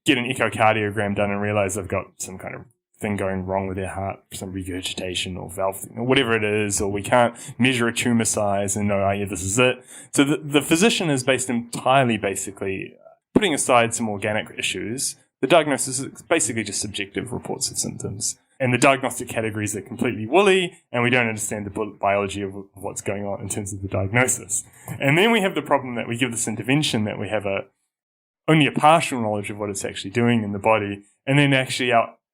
get an echocardiogram done and realize they've got some kind of thing going wrong with their heart, some regurgitation or valve thing, or whatever it is, or we can't measure a tumor size and know, this is it. So the physician is based entirely basically putting aside some organic issues. The diagnosis is basically just subjective reports of symptoms. And the diagnostic categories are completely woolly, and we don't understand the biology of what's going on in terms of the diagnosis. And then we have the problem that we give this intervention that we have only a partial knowledge of what it's actually doing in the body, and then actually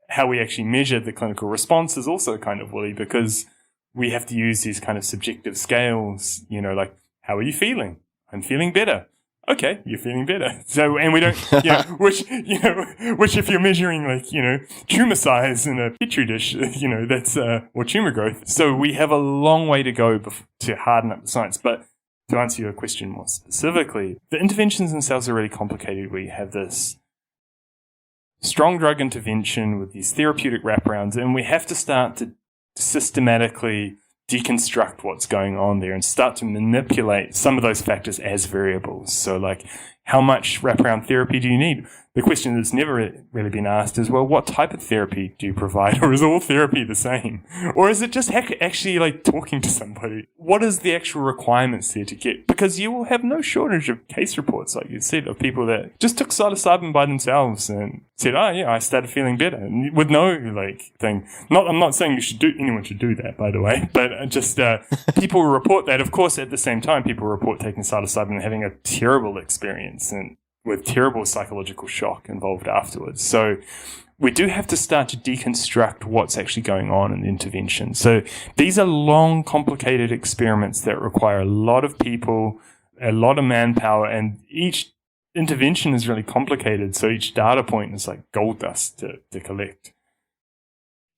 how we actually measure the clinical response is also kind of woolly because we have to use these kind of subjective scales, like, how are you feeling? I'm feeling better. Okay, you're feeling better. So, and we don't, which if you're measuring like, tumor size in a petri dish, that's, or tumor growth. So we have a long way to go to harden up the science. But to answer your question more specifically, the interventions themselves are really complicated. We have this strong drug intervention with these therapeutic wraparounds, and we have to start to systematically deconstruct what's going on there and start to manipulate some of those factors as variables. So like, how much wraparound therapy do you need? The question that's never really been asked is, well, what type of therapy do you provide? Or is all therapy the same? Or is it just actually like talking to somebody? What is the actual requirements there to get? Because you will have no shortage of case reports, like you said, of people that just took psilocybin by themselves and said, I started feeling better, and with no like thing. I'm not saying anyone should do that, by the way, but just people report that. Of course, at the same time, people report taking psilocybin and having a terrible experience and with terrible psychological shock involved afterwards. So we do have to start to deconstruct what's actually going on in the intervention. So these are long, complicated experiments that require a lot of people, a lot of manpower, and each intervention is really complicated. So each data point is like gold dust to collect.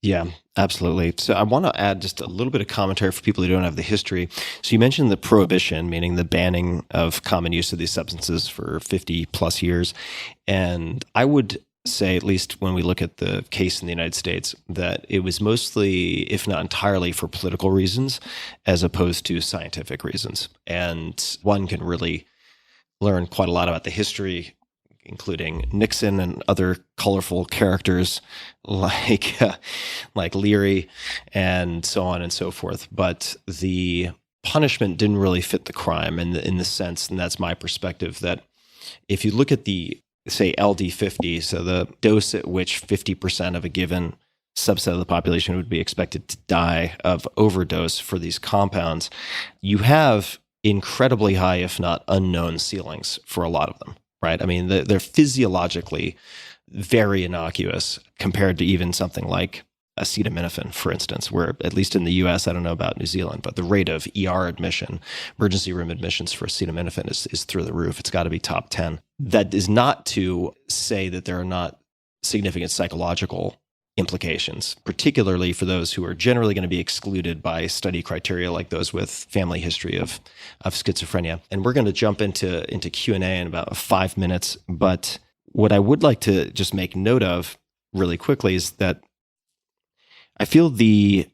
Yeah, absolutely. So I want to add just a little bit of commentary for people who don't have the history. So you mentioned the prohibition, meaning the banning of common use of these substances for 50 plus years. And I would say, at least when we look at the case in the United States, that it was mostly, if not entirely, for political reasons, as opposed to scientific reasons. And one can really learn quite a lot about the history, including Nixon and other colorful characters like Leary and so on and so forth. But the punishment didn't really fit the crime in the sense, and that's my perspective, that if you look at the, say, LD50, so the dose at which 50% of a given subset of the population would be expected to die of overdose for these compounds, you have incredibly high, if not unknown, ceilings for a lot of them. Right? I mean, they're physiologically very innocuous compared to even something like acetaminophen, for instance, where at least in the US, I don't know about New Zealand, but the rate of ER admission, emergency room admissions for acetaminophen is through the roof. It's got to be top 10. That is not to say that there are not significant psychological implications, particularly for those who are generally going to be excluded by study criteria like those with family history of schizophrenia. And we're going to jump into Q&A in about 5 minutes. But what I would like to just make note of really quickly is that I feel the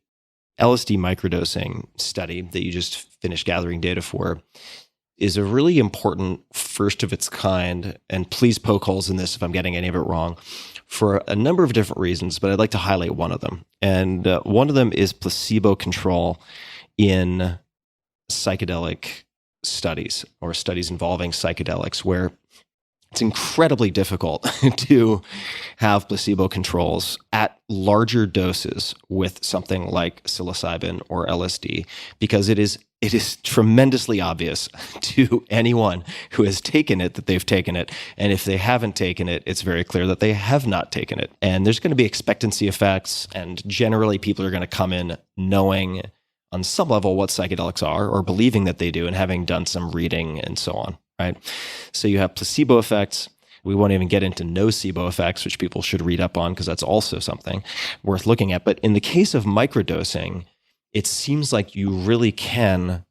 LSD microdosing study that you just finished gathering data for is a really important first of its kind, and please poke holes in this if I'm getting any of it wrong, for a number of different reasons, but I'd like to highlight one of them. And one of them is placebo control in psychedelic studies or studies involving psychedelics, where it's incredibly difficult to have placebo controls at larger doses with something like psilocybin or LSD, because it is tremendously obvious to anyone who has taken it that they've taken it. And if they haven't taken it, it's very clear that they have not taken it. And there's going to be expectancy effects. And generally, people are going to come in knowing on some level what psychedelics are, or believing that they do, and having done some reading and so on, right? So you have placebo effects. We won't even get into nocebo effects, which people should read up on, because that's also something worth looking at. But in the case of microdosing, it seems like you really can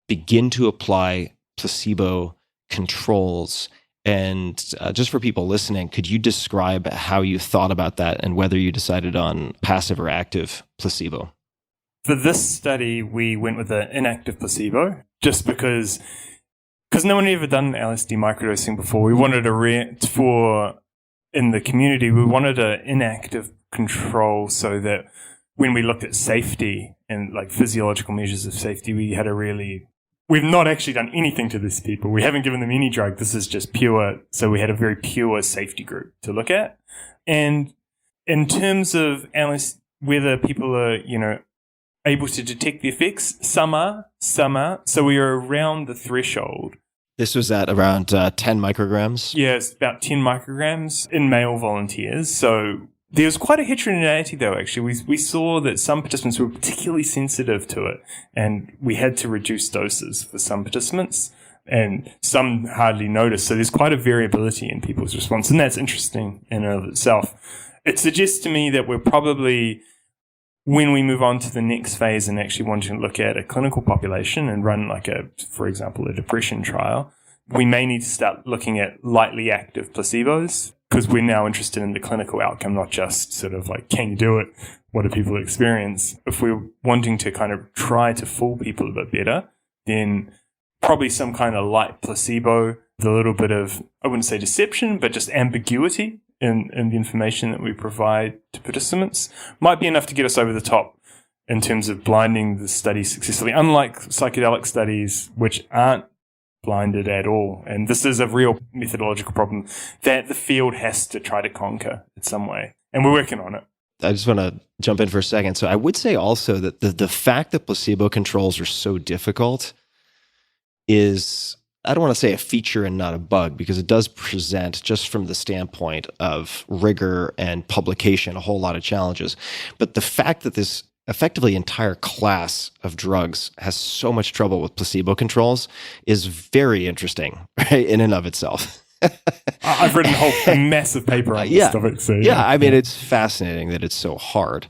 begin to apply placebo controls. And just for people listening, could you describe how you thought about that and whether you decided on passive or active placebo? For this study, we went with an inactive placebo, just because no one had ever done LSD microdosing before. We wanted in the community, we wanted an inactive control so that when we looked at safety and like physiological measures of safety, we've not actually done anything to these people. We haven't given them any drug. This is just pure. So we had a very pure safety group to look at. And in terms of whether people are, able to detect the effects, some are. So we are around the threshold. This was at around 10 micrograms? Yeah, it's about 10 micrograms in male volunteers. So there's quite a heterogeneity, though, actually. We saw that some participants were particularly sensitive to it, and we had to reduce doses for some participants, and some hardly noticed. So there's quite a variability in people's response, and that's interesting in and of itself. It suggests to me that we're probably, when we move on to the next phase and actually wanting to look at a clinical population and run for example, a depression trial, we may need to start looking at lightly active placebos, because we're now interested in the clinical outcome, not just sort of like, can you do it? What do people experience? If we're wanting to kind of try to fool people a bit better, then probably some kind of light placebo, with a little bit of, I wouldn't say deception, but just ambiguity in the information that we provide to participants might be enough to get us over the top in terms of blinding the study successfully, unlike psychedelic studies, which aren't blinded at all. And this is a real methodological problem that the field has to try to conquer in some way. And we're working on it. I just want to jump in for a second. So I would say also that the fact that placebo controls are so difficult is, I don't want to say a feature and not a bug, because it does present, just from the standpoint of rigor and publication, a whole lot of challenges. But the fact that this effectively entire class of drugs has so much trouble with placebo controls is very interesting, right, in and of itself. I've written a massive paper on this topic. So I mean, it's fascinating that it's so hard.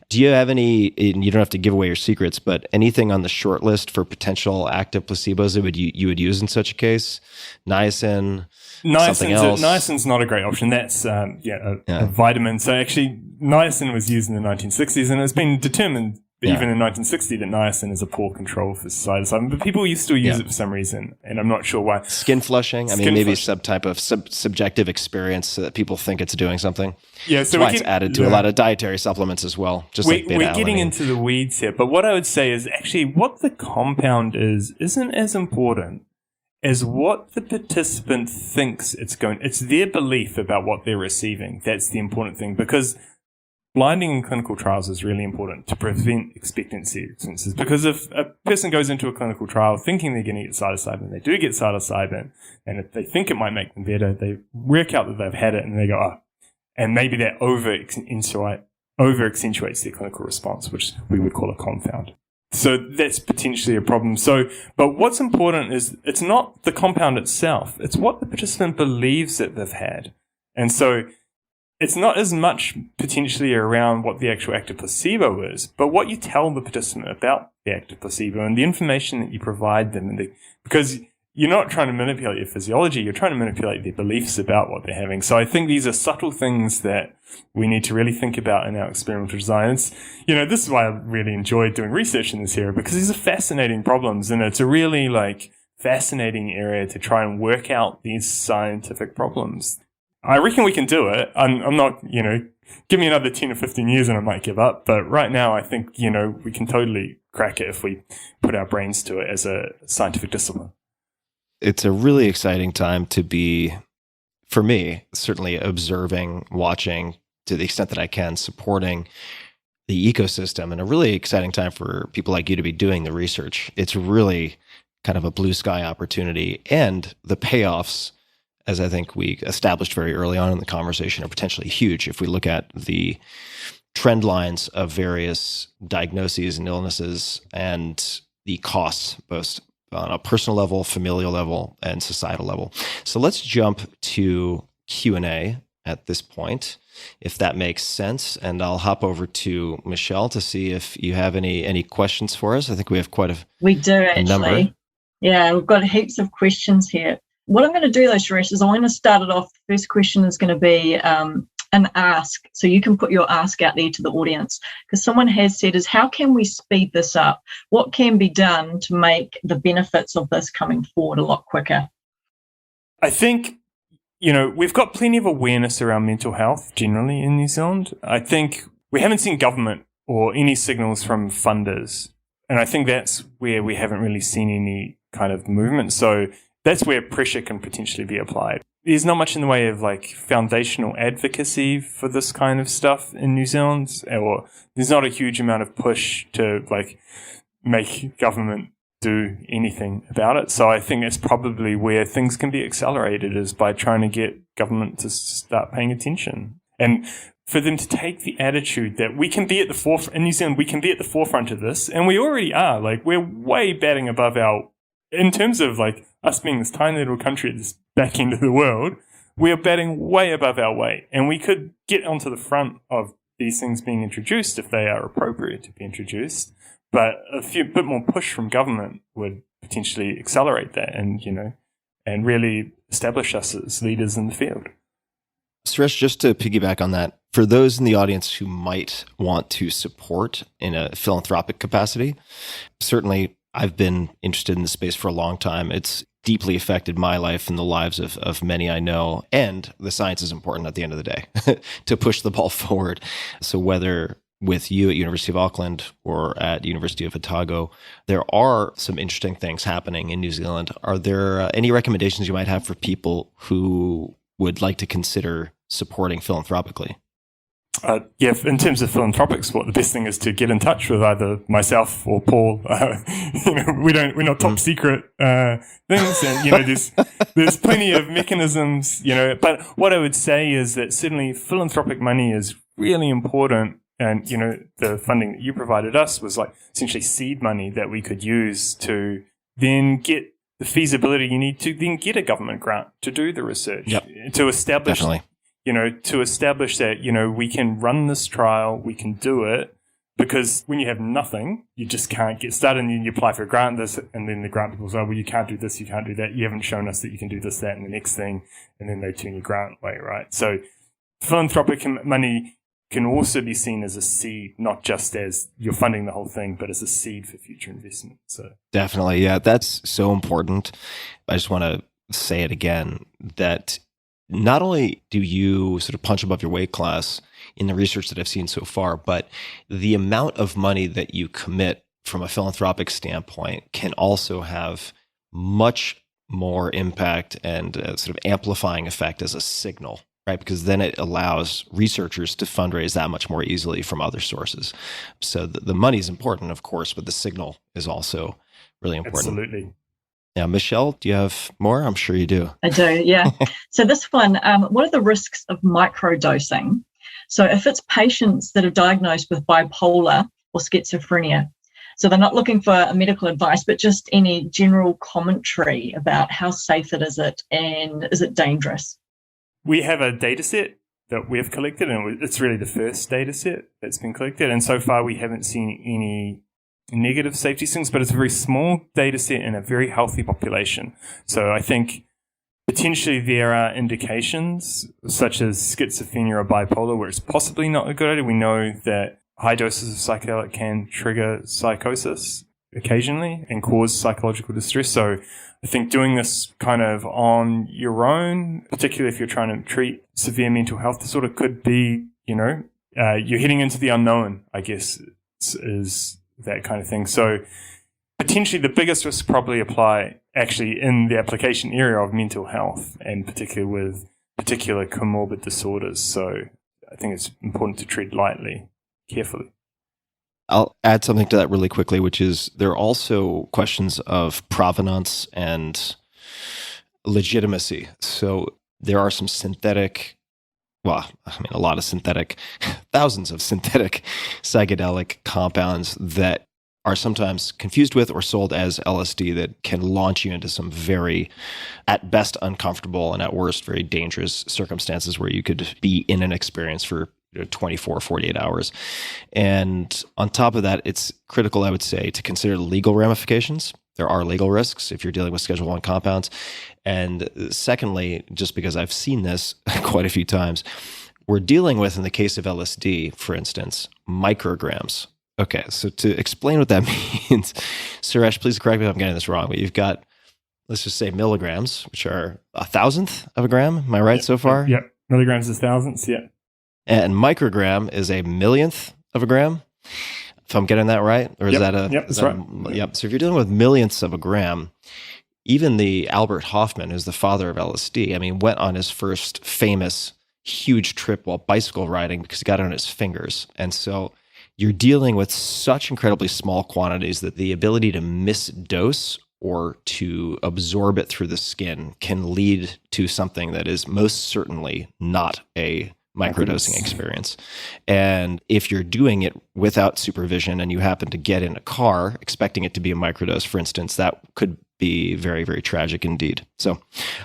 Do you have any, and you don't have to give away your secrets, but anything on the short list for potential active placebos that you would use in such a case? Something else? Niacin's not a great option. That's a vitamin. So actually, niacin was used in the 1960s, and it's been determined even in 1960 that niacin is a poor control for psilocybin, but people used to use it for some reason, and I'm not sure why. Skin flushing? Maybe some type of subjective experience so that people think it's doing something. Yeah, so it's added to a lot of dietary supplements as well. We're getting into the weeds here, but what I would say is actually what the compound isn't as important as what the participant thinks it's going. It's their belief about what they're receiving. That's the important thing, because blinding in clinical trials is really important to prevent expectancy experiences. Because if a person goes into a clinical trial thinking they're going to get psilocybin, they do get psilocybin, and if they think it might make them better, they work out that they've had it, and they go, and maybe that over accentuates their clinical response, which we would call a confound. So that's potentially a problem. But what's important is it's not the compound itself, it's what the participant believes that they've had. And so it's not as much potentially around what the actual active placebo is, but what you tell the participant about the active placebo and the information that you provide them. Because you're not trying to manipulate your physiology, you're trying to manipulate their beliefs about what they're having. So I think these are subtle things that we need to really think about in our experimental design. This is why I really enjoyed doing research in this area, because these are fascinating problems, and it's a really fascinating area to try and work out these scientific problems. I reckon we can do it. I'm not, give me another 10 or 15 years and I might give up. But right now, I think, we can totally crack it if we put our brains to it as a scientific discipline. It's a really exciting time to be, for me, certainly observing, watching, to the extent that I can, supporting the ecosystem, and a really exciting time for people like you to be doing the research. It's really kind of a blue sky opportunity, and the payoffs, as I think we established very early on in the conversation, are potentially huge if we look at the trend lines of various diagnoses and illnesses and the costs, both on a personal level, familial level, and societal level. So let's jump to Q&A at this point, if that makes sense. And I'll hop over to Michelle to see if you have any questions for us. I think we have quite We do actually. number. Yeah, we've got heaps of questions here. What I'm going to do though, Suresh, is I'm going to start it off. The first question is going to be an ask. So you can put your ask out there to the audience, because someone has said is, how can we speed this up? What can be done to make the benefits of this coming forward a lot quicker? I think, we've got plenty of awareness around mental health generally in New Zealand. I think we haven't seen government or any signals from funders. And I think that's where we haven't really seen any kind of movement. So that's where pressure can potentially be applied. There's not much in the way of foundational advocacy for this kind of stuff in New Zealand, or there's not a huge amount of push to make government do anything about it. So I think it's probably where things can be accelerated, is by trying to get government to start paying attention, and for them to take the attitude that we can be at the forefront in New Zealand. We can be at the forefront of this, and we already are. We're way batting above in terms of us being this tiny little country at this back end of the world. We are batting way above our weight, and we could get onto the front of these things being introduced if they are appropriate to be introduced. But a bit more push from government would potentially accelerate that, and really establish us as leaders in the field. Suresh, just to piggyback on that, for those in the audience who might want to support in a philanthropic capacity, certainly I've been interested in this space for a long time. It's deeply affected my life and the lives of many I know. And the science is important at the end of the day to push the ball forward. So whether with you at University of Auckland or at University of Otago, there are some interesting things happening in New Zealand. Are there any recommendations you might have for people who would like to consider supporting philanthropically? In terms of philanthropics, the best thing is to get in touch with either myself or Paul. We're not top secret things, and there's plenty of mechanisms. But what I would say is that certainly philanthropic money is really important, and the funding that you provided us was essentially seed money that we could use to then get the feasibility you need to then get a government grant to do the research. Yep. To establish. Definitely. To establish that, we can run this trial, we can do it, because when you have nothing, you just can't get started, and then you apply for a grant, and then the grant people say, well, you can't do this, you can't do that, you haven't shown us that you can do this, that, and the next thing, and then they turn your grant away, right? So philanthropic money can also be seen as a seed, not just as you're funding the whole thing, but as a seed for future investment. So definitely, yeah, that's so important. I just want to say it again, that not only do you sort of punch above your weight class in the research that I've seen so far, but the amount of money that you commit from a philanthropic standpoint can also have much more impact and sort of amplifying effect as a signal, right? Because then it allows researchers to fundraise that much more easily from other sources. So the money is important, of course, but the signal is also really important. Absolutely. Now, Michelle, do you have more? I'm sure you do. I do, yeah. So this one, what are the risks of microdosing? So if it's patients that are diagnosed with bipolar or schizophrenia, so they're not looking for medical advice, but just any general commentary about how safe it is, and is it dangerous? We have a data set that we've collected, and it's really the first data set that's been collected. And so far, we haven't seen any negative safety things, but it's a very small data set in a very healthy population. So I think potentially there are indications such as schizophrenia or bipolar where it's possibly not a good idea. We know that high doses of psychedelic can trigger psychosis occasionally and cause psychological distress. So I think doing this kind of on your own, particularly if you're trying to treat severe mental health disorder, could be, you're heading into the unknown, I guess, is that kind of thing. So Potentially the biggest risks probably apply actually in the application area of mental health, and particularly with particular comorbid disorders. So I think it's important to tread lightly, carefully. I'll add something to that really quickly, which is there are also questions of provenance and legitimacy. So there are some synthetic, a lot of synthetic, thousands of synthetic psychedelic compounds that are sometimes confused with or sold as LSD that can launch you into some very, at best, uncomfortable and at worst, very dangerous circumstances where you could be in an experience for 24, 48 hours. And on top of that, it's critical, I would say, to consider the legal ramifications. There are legal risks if you're dealing with Schedule I compounds. And secondly, just because I've seen this quite a few times, we're dealing with, in the case of LSD, for instance, micrograms. Okay, so to explain what that means, Suresh, please correct me if I'm getting this wrong, but you've got, let's just say milligrams, which are 1,000th of a gram. Am I right so far? Yep. Milligrams is thousandths, yeah. And microgram is a millionth of a gram, if I'm getting that right? Or is that a... Yep, that's right. Yep. So if you're dealing with millionths of a gram, even the Albert Hofmann, who's the father of LSD, went on his first famous huge trip while bicycle riding because he got it on his fingers. And so you're dealing with such incredibly small quantities that the ability to misdose or to absorb it through the skin can lead to something that is most certainly not a microdosing experience. And if you're doing it without supervision and you happen to get in a car expecting it to be a microdose, for instance, that could be very, very tragic indeed. So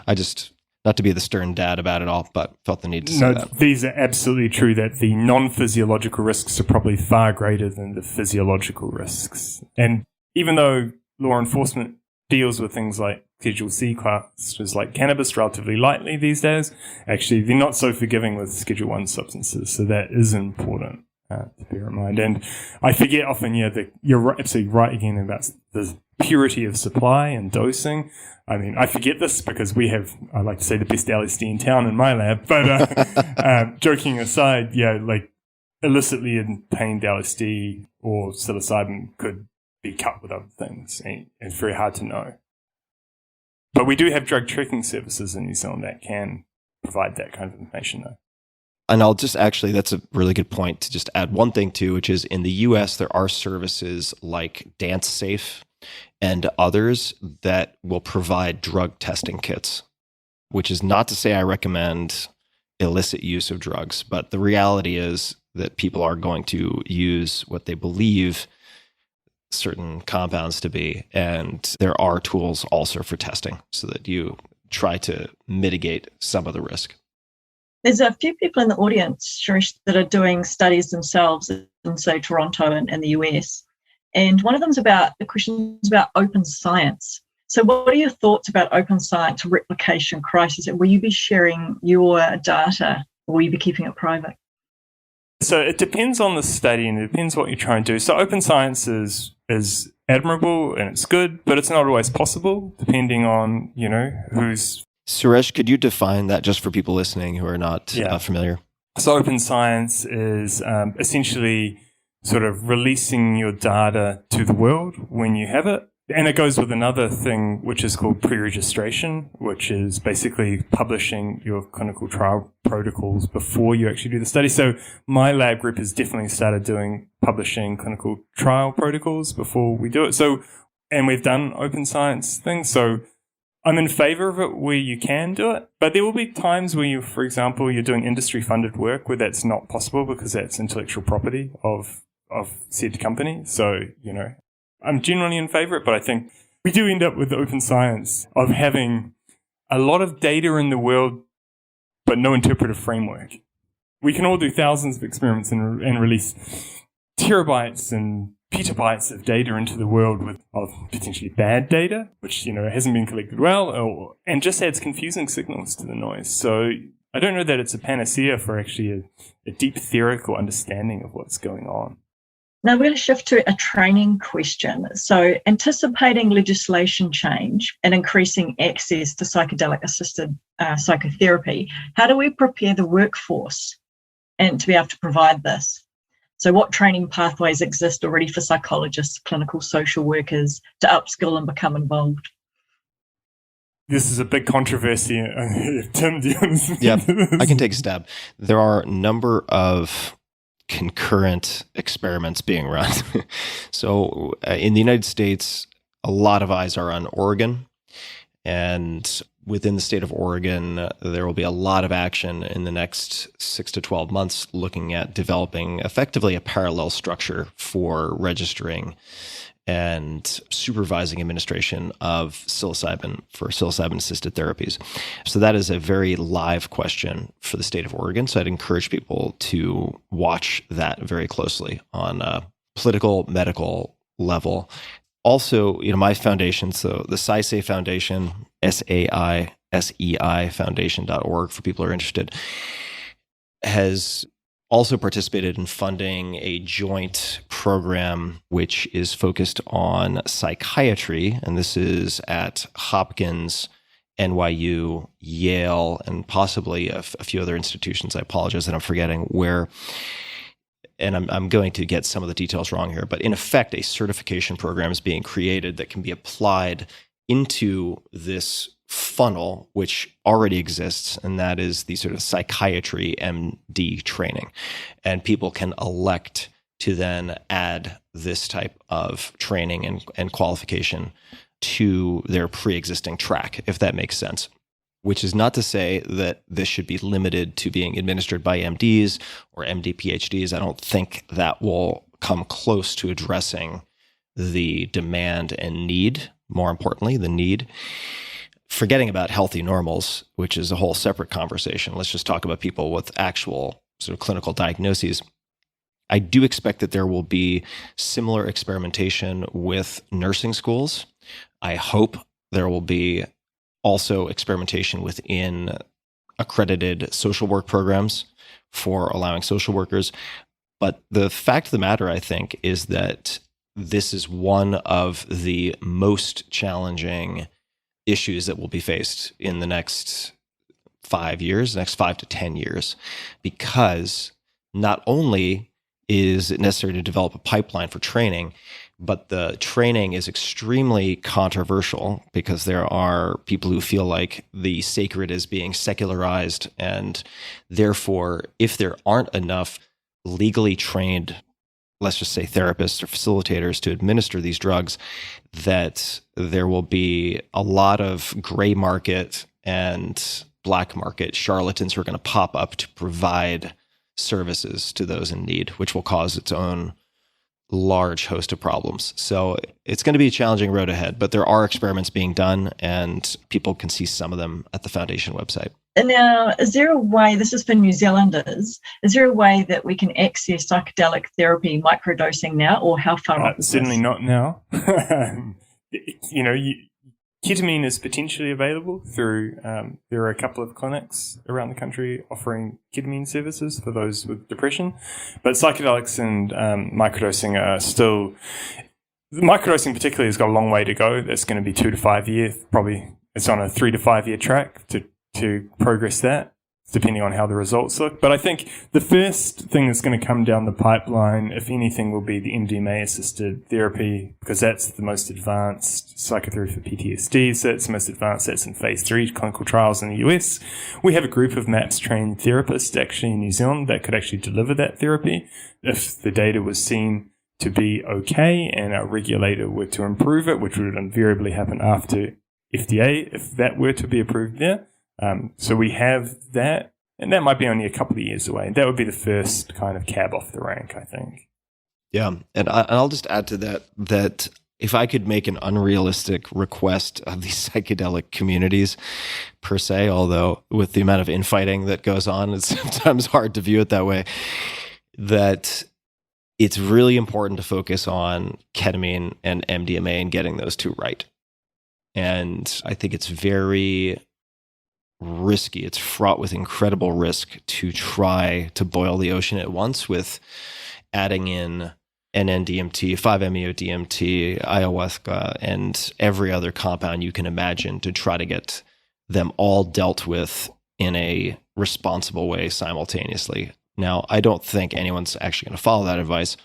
I just, not to be the stern dad about it all, but felt the need to say that. These are absolutely true, that the non-physiological risks are probably far greater than the physiological risks. And even though law enforcement deals with things like Schedule C classes like cannabis relatively lightly these days, actually they're not so forgiving with Schedule I substances. So that is important to bear in mind. And I forget often, that you're absolutely right again about the purity of supply and dosing. I forget this because we have, I like to say, the best LSD in town in my lab. But joking aside, like illicitly obtained LSD or psilocybin could be cut with other things. And it's very hard to know. But we do have drug tracking services in New Zealand that can provide that kind of information, though. And I'll just actually, that's a really good point to just add one thing too, which is in the US, there are services like Dance Safe and others that will provide drug testing kits, which is not to say I recommend illicit use of drugs, but the reality is that people are going to use what they believe certain compounds to be. And there are tools also for testing so that you try to mitigate some of the risk. There's a few people in the audience, Suresh, that are doing studies themselves in, say, Toronto and the US. And one of them's about the questions about open science. So what are your thoughts about open science replication crisis? Will you be sharing your data or will you be keeping it private? So it depends on the study and it depends what you're trying to do. So open science is admirable and it's good, but it's not always possible depending on, who's... Suresh, could you define that just for people listening who are not familiar? So open science is essentially sort of releasing your data to the world when you have it. And it goes with another thing, which is called pre-registration, which is basically publishing your clinical trial protocols before you actually do the study. So my lab group has definitely started publishing clinical trial protocols before we do it. So, and we've done open science things. So I'm in favor of it where you can do it, but there will be times where for example, you're doing industry funded work where that's not possible because that's intellectual property of said company. So, I'm generally in favor of it, but I think we do end up with open science of having a lot of data in the world, but no interpretive framework. We can all do thousands of experiments and release terabytes and petabytes of data into the world of potentially bad data, which, hasn't been collected well, and just adds confusing signals to the noise. So I don't know that it's a panacea for actually a deep theoretical understanding of what's going on. Now we're going to shift to a training question. So anticipating legislation change and increasing access to psychedelic-assisted psychotherapy, how do we prepare the workforce and to be able to provide this? So what training pathways exist already for psychologists, clinical social workers to upskill and become involved? This is a big controversy. Tim, do you want to Yeah, I can take a stab. There are a number of concurrent experiments being run. So in the United States, a lot of eyes are on Oregon. And within the state of Oregon, there will be a lot of action in the next 6 to 12 months looking at developing effectively a parallel structure for registering and supervising administration of psilocybin for psilocybin-assisted therapies. So that is a very live question for the state of Oregon. So I'd encourage people to watch that very closely on a political, medical level. Also, my foundation, so the SAISEI Foundation, SAISEI Foundation.org for people who are interested, has also participated in funding a joint program which is focused on psychiatry, and this is at Hopkins, NYU, Yale, and possibly a few other institutions. I apologize that I'm forgetting where, and I'm going to get some of the details wrong here, but in effect, a certification program is being created that can be applied into this funnel, which already exists, and that is the sort of psychiatry MD training. And people can elect to then add this type of training and qualification to their pre-existing track, if that makes sense. Which is not to say that this should be limited to being administered by MDs or MD PhDs. I don't think that will come close to addressing the demand and need, more importantly, the need. Forgetting about healthy normals, which is a whole separate conversation. Let's just talk about people with actual sort of clinical diagnoses. I do expect that there will be similar experimentation with nursing schools. I hope there will be also experimentation within accredited social work programs for allowing social workers. But the fact of the matter, I think, is that this is one of the most challenging issues that will be faced in the next 5 years, next 5 to 10 years, because not only is it necessary to develop a pipeline for training, but the training is extremely controversial because there are people who feel like the sacred is being secularized. And therefore, if there aren't enough legally trained, let's just say therapists or facilitators to administer these drugs, that there will be a lot of gray market and black market charlatans who are going to pop up to provide services to those in need, which will cause its own large host of problems. So it's going to be a challenging road ahead, but there are experiments being done and people can see some of them at the Foundation website. And now, is there a way, this is for New Zealanders, is there a way that we can access psychedelic therapy microdosing now, or how far off is certainly this? not now. Ketamine is potentially available through, there are a couple of clinics around the country offering ketamine services for those with depression, but psychedelics and microdosing are still, microdosing particularly has got a long way to go. That's going to be 2 to 5 years, probably it's on a 3 to 5 year track to progress that, depending on how the results look. But I think the first thing that's going to come down the pipeline, if anything, will be the MDMA-assisted therapy, because that's the most advanced psychotherapy for PTSD. So that's the most advanced. That's in phase 3 clinical trials in the US. We have a group of MAPS-trained therapists actually in New Zealand that could actually deliver that therapy if the data was seen to be okay and our regulator were to improve it, which would invariably happen after FDA if that were to be approved there. So we have that, and that might be only a couple of years away. That would be the first kind of cab off the rank, I think. Yeah, and I'll just add to that if I could make an unrealistic request of these psychedelic communities per se, although with the amount of infighting that goes on, it's sometimes hard to view it that way, that it's really important to focus on ketamine and MDMA and getting those two right. And I think it's very risky. It's fraught with incredible risk to try to boil the ocean at once with adding in NN-DMT, 5-MeO-DMT, ayahuasca, and every other compound you can imagine to try to get them all dealt with in a responsible way simultaneously. Now, I don't think anyone's actually going to follow that advice,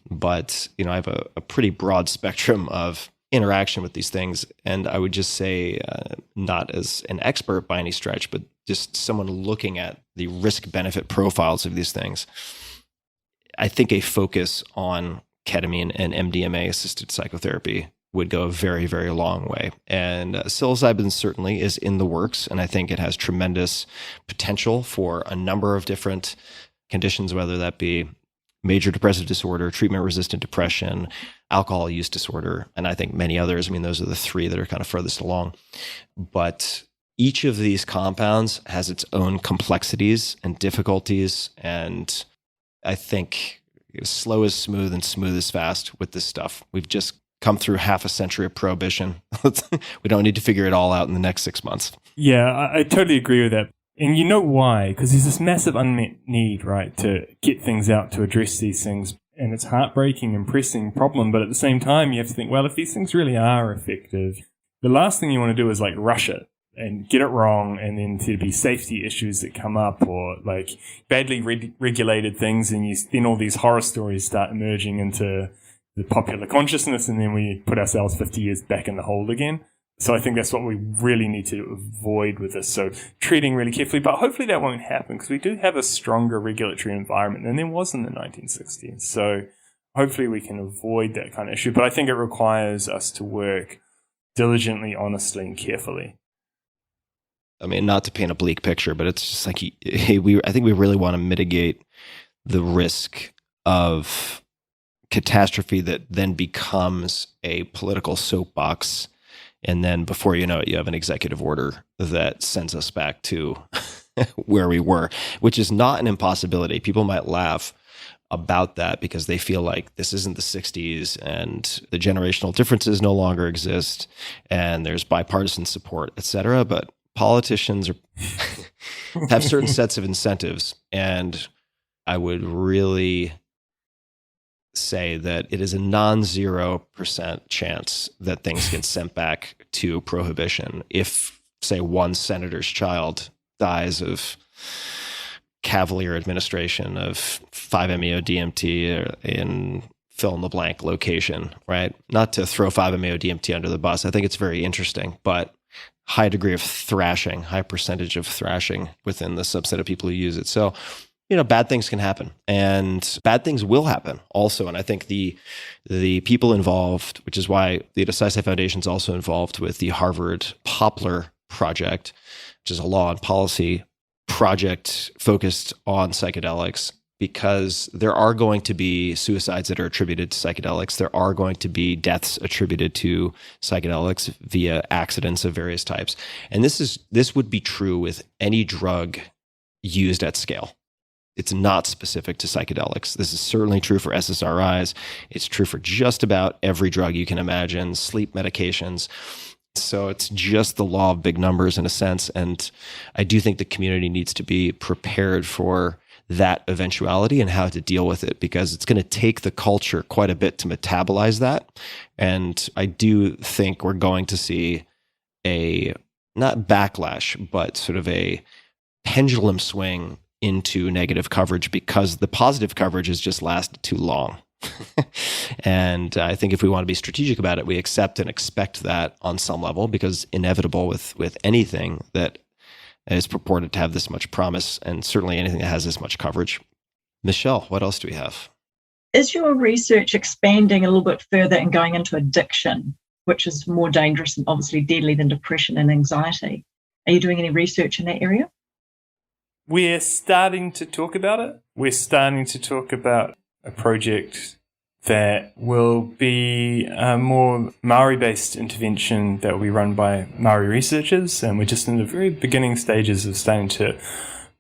but I have a pretty broad spectrum of interaction with these things, and I would just say, not as an expert by any stretch, but just someone looking at the risk-benefit profiles of these things. I think a focus on ketamine and MDMA-assisted psychotherapy would go a very, very long way. And psilocybin certainly is in the works, and I think it has tremendous potential for a number of different conditions, whether that be major depressive disorder, treatment-resistant depression, alcohol use disorder, and I think many others. I mean, those are the three that are kind of furthest along. But each of these compounds has its own complexities and difficulties, and I think slow is smooth and smooth is fast with this stuff. We've just come through half a century of prohibition. We don't need to figure it all out in the next 6 months. Yeah, I totally agree with that. And you know why? Because there's this massive unmet need, right, to get things out, to address these things. And it's heartbreaking and pressing problem. But at the same time, you have to think, well, if these things really are effective, the last thing you want to do is like rush it and get it wrong, and then there'd be safety issues that come up, or like badly regulated things, and then all these horror stories start emerging into the popular consciousness, and then we put ourselves 50 years back in the hole again. So I think that's what we really need to avoid with this. So treating really carefully, but hopefully that won't happen, because we do have a stronger regulatory environment than there was in the 1960s. So hopefully we can avoid that kind of issue. But I think it requires us to work diligently, honestly, and carefully. I mean, not to paint a bleak picture, but it's just like, I think we really want to mitigate the risk of catastrophe that then becomes a political soapbox. And then before you know it, you have an executive order that sends us back to where we were, which is not an impossibility. People might laugh about that because they feel like this isn't the 60s and the generational differences no longer exist and there's bipartisan support, et cetera. But politicians have certain sets of incentives. And I would really say that it is a non-0% chance that things get sent back to prohibition if, say, one senator's child dies of cavalier administration of 5-MeO-DMT in fill-in-the-blank location, right? Not to throw 5-MeO-DMT under the bus. I think it's very interesting, but high degree of thrashing, high percentage of thrashing within the subset of people who use it. So, bad things can happen, and bad things will happen also. And I think the people involved, which is why the Decisive Foundation is also involved with the Harvard Poplar Project, which is a law and policy project focused on psychedelics, because there are going to be suicides that are attributed to psychedelics. There are going to be deaths attributed to psychedelics via accidents of various types. And this would be true with any drug used at scale. It's not specific to psychedelics. This is certainly true for SSRIs. It's true for just about every drug you can imagine, sleep medications. So it's just the law of big numbers in a sense. And I do think the community needs to be prepared for that eventuality and how to deal with it, because it's going to take the culture quite a bit to metabolize that. And I do think we're going to see a, not backlash, but sort of a pendulum swing into negative coverage, because the positive coverage has just lasted too long. And I think if we want to be strategic about it, we accept and expect that on some level, because inevitable with anything that is purported to have this much promise, and certainly anything that has this much coverage. Michelle, what else do we have? Is your research expanding a little bit further and going into addiction, which is more dangerous and obviously deadly than depression and anxiety? Are you doing any research in that area? We're starting to talk about it. We're starting to talk about a project that will be a more Maori-based intervention that will be run by Maori researchers. And we're just in the very beginning stages of starting to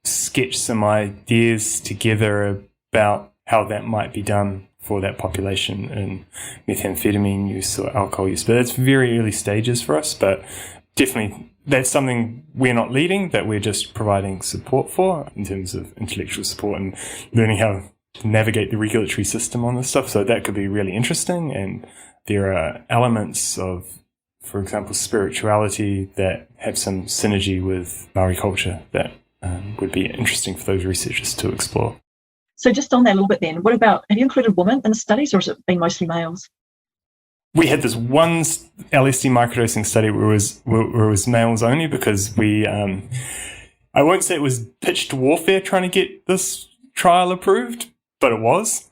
sketch some ideas together about how that might be done for that population in methamphetamine use or alcohol use. But it's very early stages for us, but definitely that's something we're not leading, that we're just providing support for in terms of intellectual support and learning how to navigate the regulatory system on this stuff. So that could be really interesting. And there are elements of, for example, spirituality that have some synergy with Maori culture that would be interesting for those researchers to explore. So just on that a little bit then, what about, have you included women in the studies, or has it been mostly males? We had this one LSD microdosing study where it was males only because I won't say it was pitched warfare trying to get this trial approved, but it was.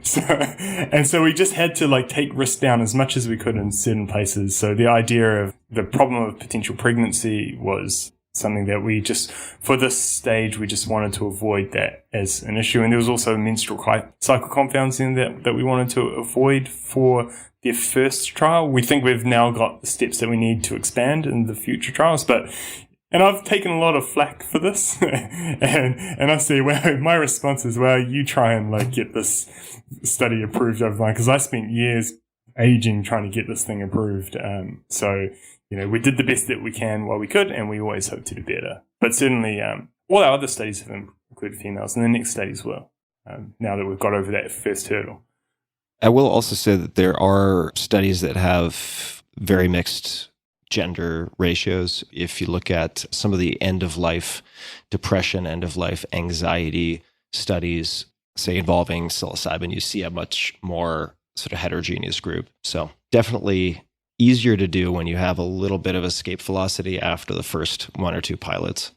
So we just had to take risk down as much as we could in certain places. So the idea of the problem of potential pregnancy was something that we just, for this stage, we just wanted to avoid that as an issue. And there was also menstrual cycle compounds in that we wanted to avoid for their first trial. We think we've now got the steps that we need to expand in the future trials, and I've taken a lot of flack for this, and I say, well, my response is, well, you try and get this study approved over mine, because I spent years aging trying to get this thing approved. So we did the best that we can while we could, and we always hope to do better. But certainly, all our other studies have included females, and the next studies will. Now that we've got over that first hurdle. I will also say that there are studies that have very mixed gender ratios. If you look at some of the end-of-life depression, end-of-life anxiety studies, say involving psilocybin, you see a much more sort of heterogeneous group. So definitely easier to do when you have a little bit of escape velocity after the first one or two pilots.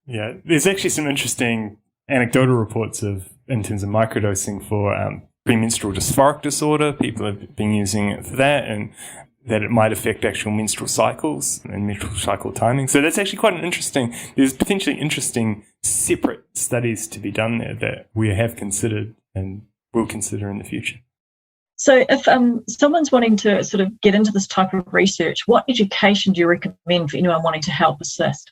Yeah, there's actually some interesting anecdotal reports in terms of microdosing for premenstrual dysphoric disorder. People have been using it for that, and that it might affect actual menstrual cycles and menstrual cycle timing. So that's actually quite there's potentially interesting separate studies to be done there that we have considered and will consider in the future. So if someone's wanting to sort of get into this type of research, what education do you recommend for anyone wanting to help assist?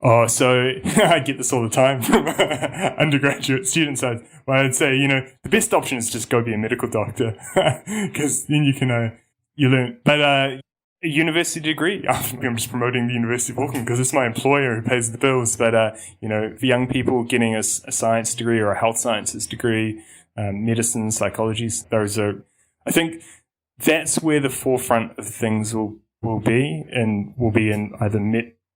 Oh, so I get this all the time from undergraduate students. I'd say, the best option is just go be a medical doctor, because then you can you learn. But a university degree, I'm just promoting the University of Auckland because it's my employer who pays the bills. But for young people getting a science degree or a health sciences degree, medicine, psychologies, those are, I think that's where the forefront of things will be, and will be in either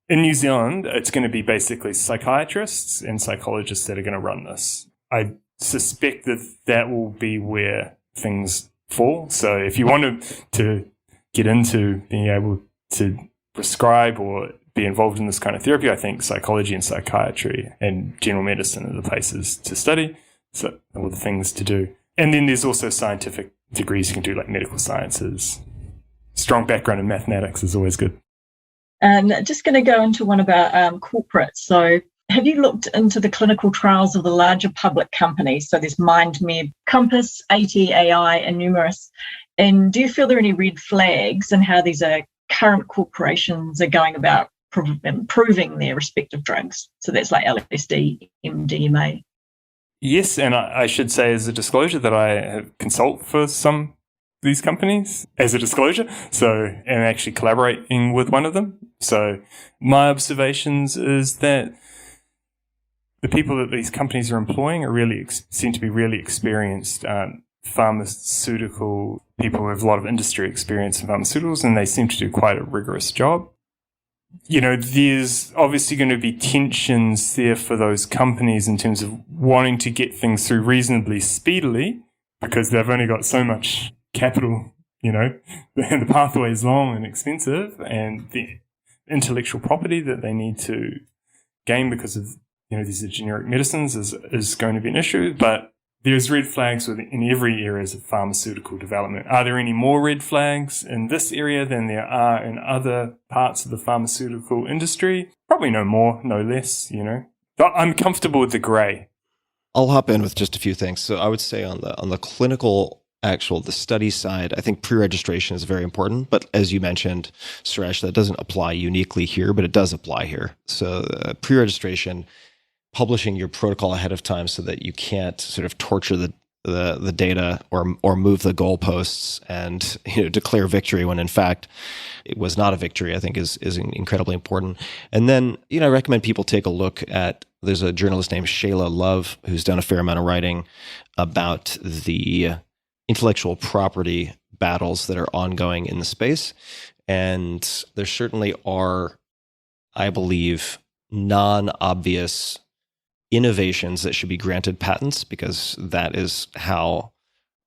in New Zealand, it's going to be basically psychiatrists and psychologists that are going to run this. I suspect that will be where things fall. So if you wanted to get into being able to prescribe or be involved in this kind of therapy, I think psychology and psychiatry and general medicine are the places to study, so all the things to do. And then there's also scientific degrees you can do, like medical sciences. Strong background in mathematics is always good. And just going to go into one about corporates. So have you looked into the clinical trials of the larger public companies? So there's MindMed, Compass, AT&AI, and numerous. And do you feel there are any red flags in how these current corporations are going about improving their respective drugs? So that's like LSD, MDMA. Yes, and I should say as a disclosure that I consult for some these companies as a disclosure, and actually collaborating with one of them. So my observations is that the people that these companies are employing are really seem to be really experienced pharmaceutical people who have a lot of industry experience in pharmaceuticals, and they seem to do quite a rigorous job. There's obviously going to be tensions there for those companies in terms of wanting to get things through reasonably speedily because they've only got so much capital, and the pathway is long and expensive, and the intellectual property that they need to gain because of, these are generic medicines is going to be an issue. But there's red flags in every areas of pharmaceutical development. Are there any more red flags in this area than there are in other parts of the pharmaceutical industry? Probably no more, no less, But I'm comfortable with the grey. I'll hop in with just a few things. So I would say on the clinical the study side, I think pre-registration is very important. But as you mentioned, Suresh, that doesn't apply uniquely here, but it does apply here. So pre-registration, publishing your protocol ahead of time so that you can't sort of torture the data or move the goalposts and declare victory when in fact it was not a victory, I think is incredibly important. And then I recommend people take a look at, there's a journalist named Shayla Love who's done a fair amount of writing about the intellectual property battles that are ongoing in the space. And there certainly are, I believe, non-obvious innovations that should be granted patents, because that is how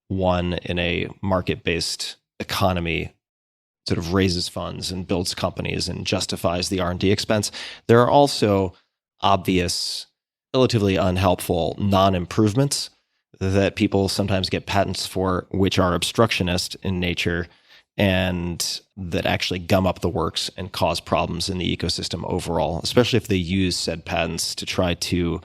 one in a market-based economy sort of raises funds and builds companies and justifies the R&D expense. There are also obvious, relatively unhelpful non-improvements that people sometimes get patents for, which are obstructionist in nature and that actually gum up the works and cause problems in the ecosystem overall, especially if they use said patents to try to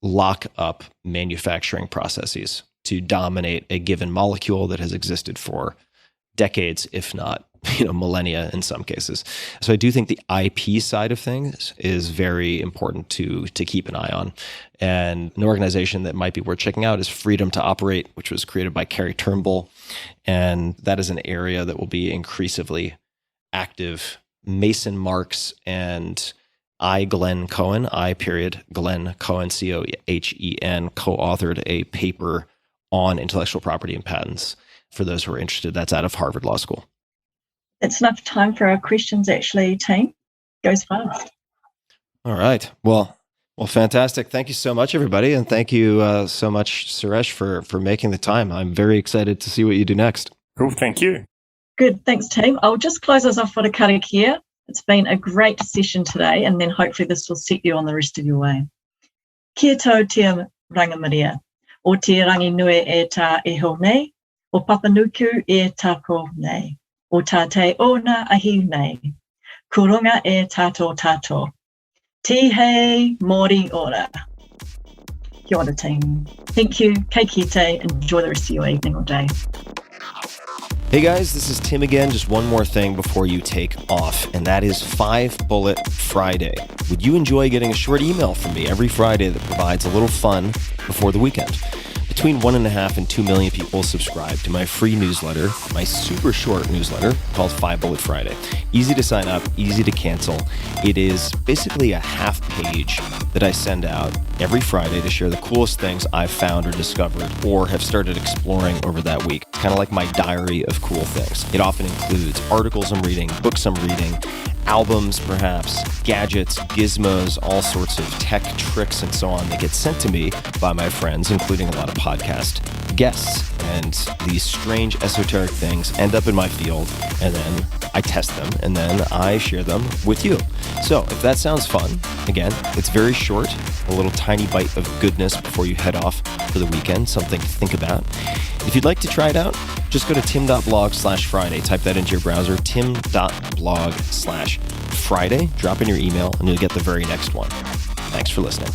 lock up manufacturing processes to dominate a given molecule that has existed for decades, if not, millennia in some cases. So I do think the IP side of things is very important to keep an eye on. And an organization that might be worth checking out is Freedom to Operate, which was created by Carrie Turnbull. And that is an area that will be increasingly active. Mason Marks and Glenn Cohen, Glenn Cohen, Cohen, co-authored a paper on intellectual property and patents. For those who are interested, that's out of Harvard Law School. It's enough time for our questions, actually, team. Goes fast. All right. Well, fantastic. Thank you so much, everybody. And thank you so much, Suresh, for making the time. I'm very excited to see what you do next. Cool. Thank you. Good. Thanks, team. I'll just close us off with a karakia. It's been a great session today, and then hopefully this will set you on the rest of your way. Kia tau te rangamaria. O te rangi nui e tā e ho nei. O papanuku e tāko nei. O tātei ona ahi nei. Kurunga e tāto. Tihei mori ora. Kia ora, team. Thank you. Kei kite. Enjoy the rest of your evening or day. Hey guys, this is Tim again. Just one more thing before you take off, and that is 5 Bullet Friday. Would you enjoy getting a short email from me every Friday that provides a little fun before the weekend? Between 1.5 and 2 million people subscribe to my free newsletter, my super short newsletter called 5 Bullet Friday. Easy to sign up, easy to cancel. It is basically a half page that I send out every Friday to share the coolest things I've found or discovered or have started exploring over that week. It's kind of like my diary of cool things. It often includes articles I'm reading, books I'm reading, albums perhaps, gadgets, gizmos, all sorts of tech tricks and so on that get sent to me by my friends, including a lot of podcast guests. And these strange esoteric things end up in my field, and then I test them, and then I share them with you. So if that sounds fun, again, it's very short, a little tiny bite of goodness before you head off for the weekend, something to think about. If you'd like to try it out, just go to tim.blog/Friday. Type that into your browser, tim.blog/Friday. Drop in your email, and you'll get the very next one. Thanks for listening.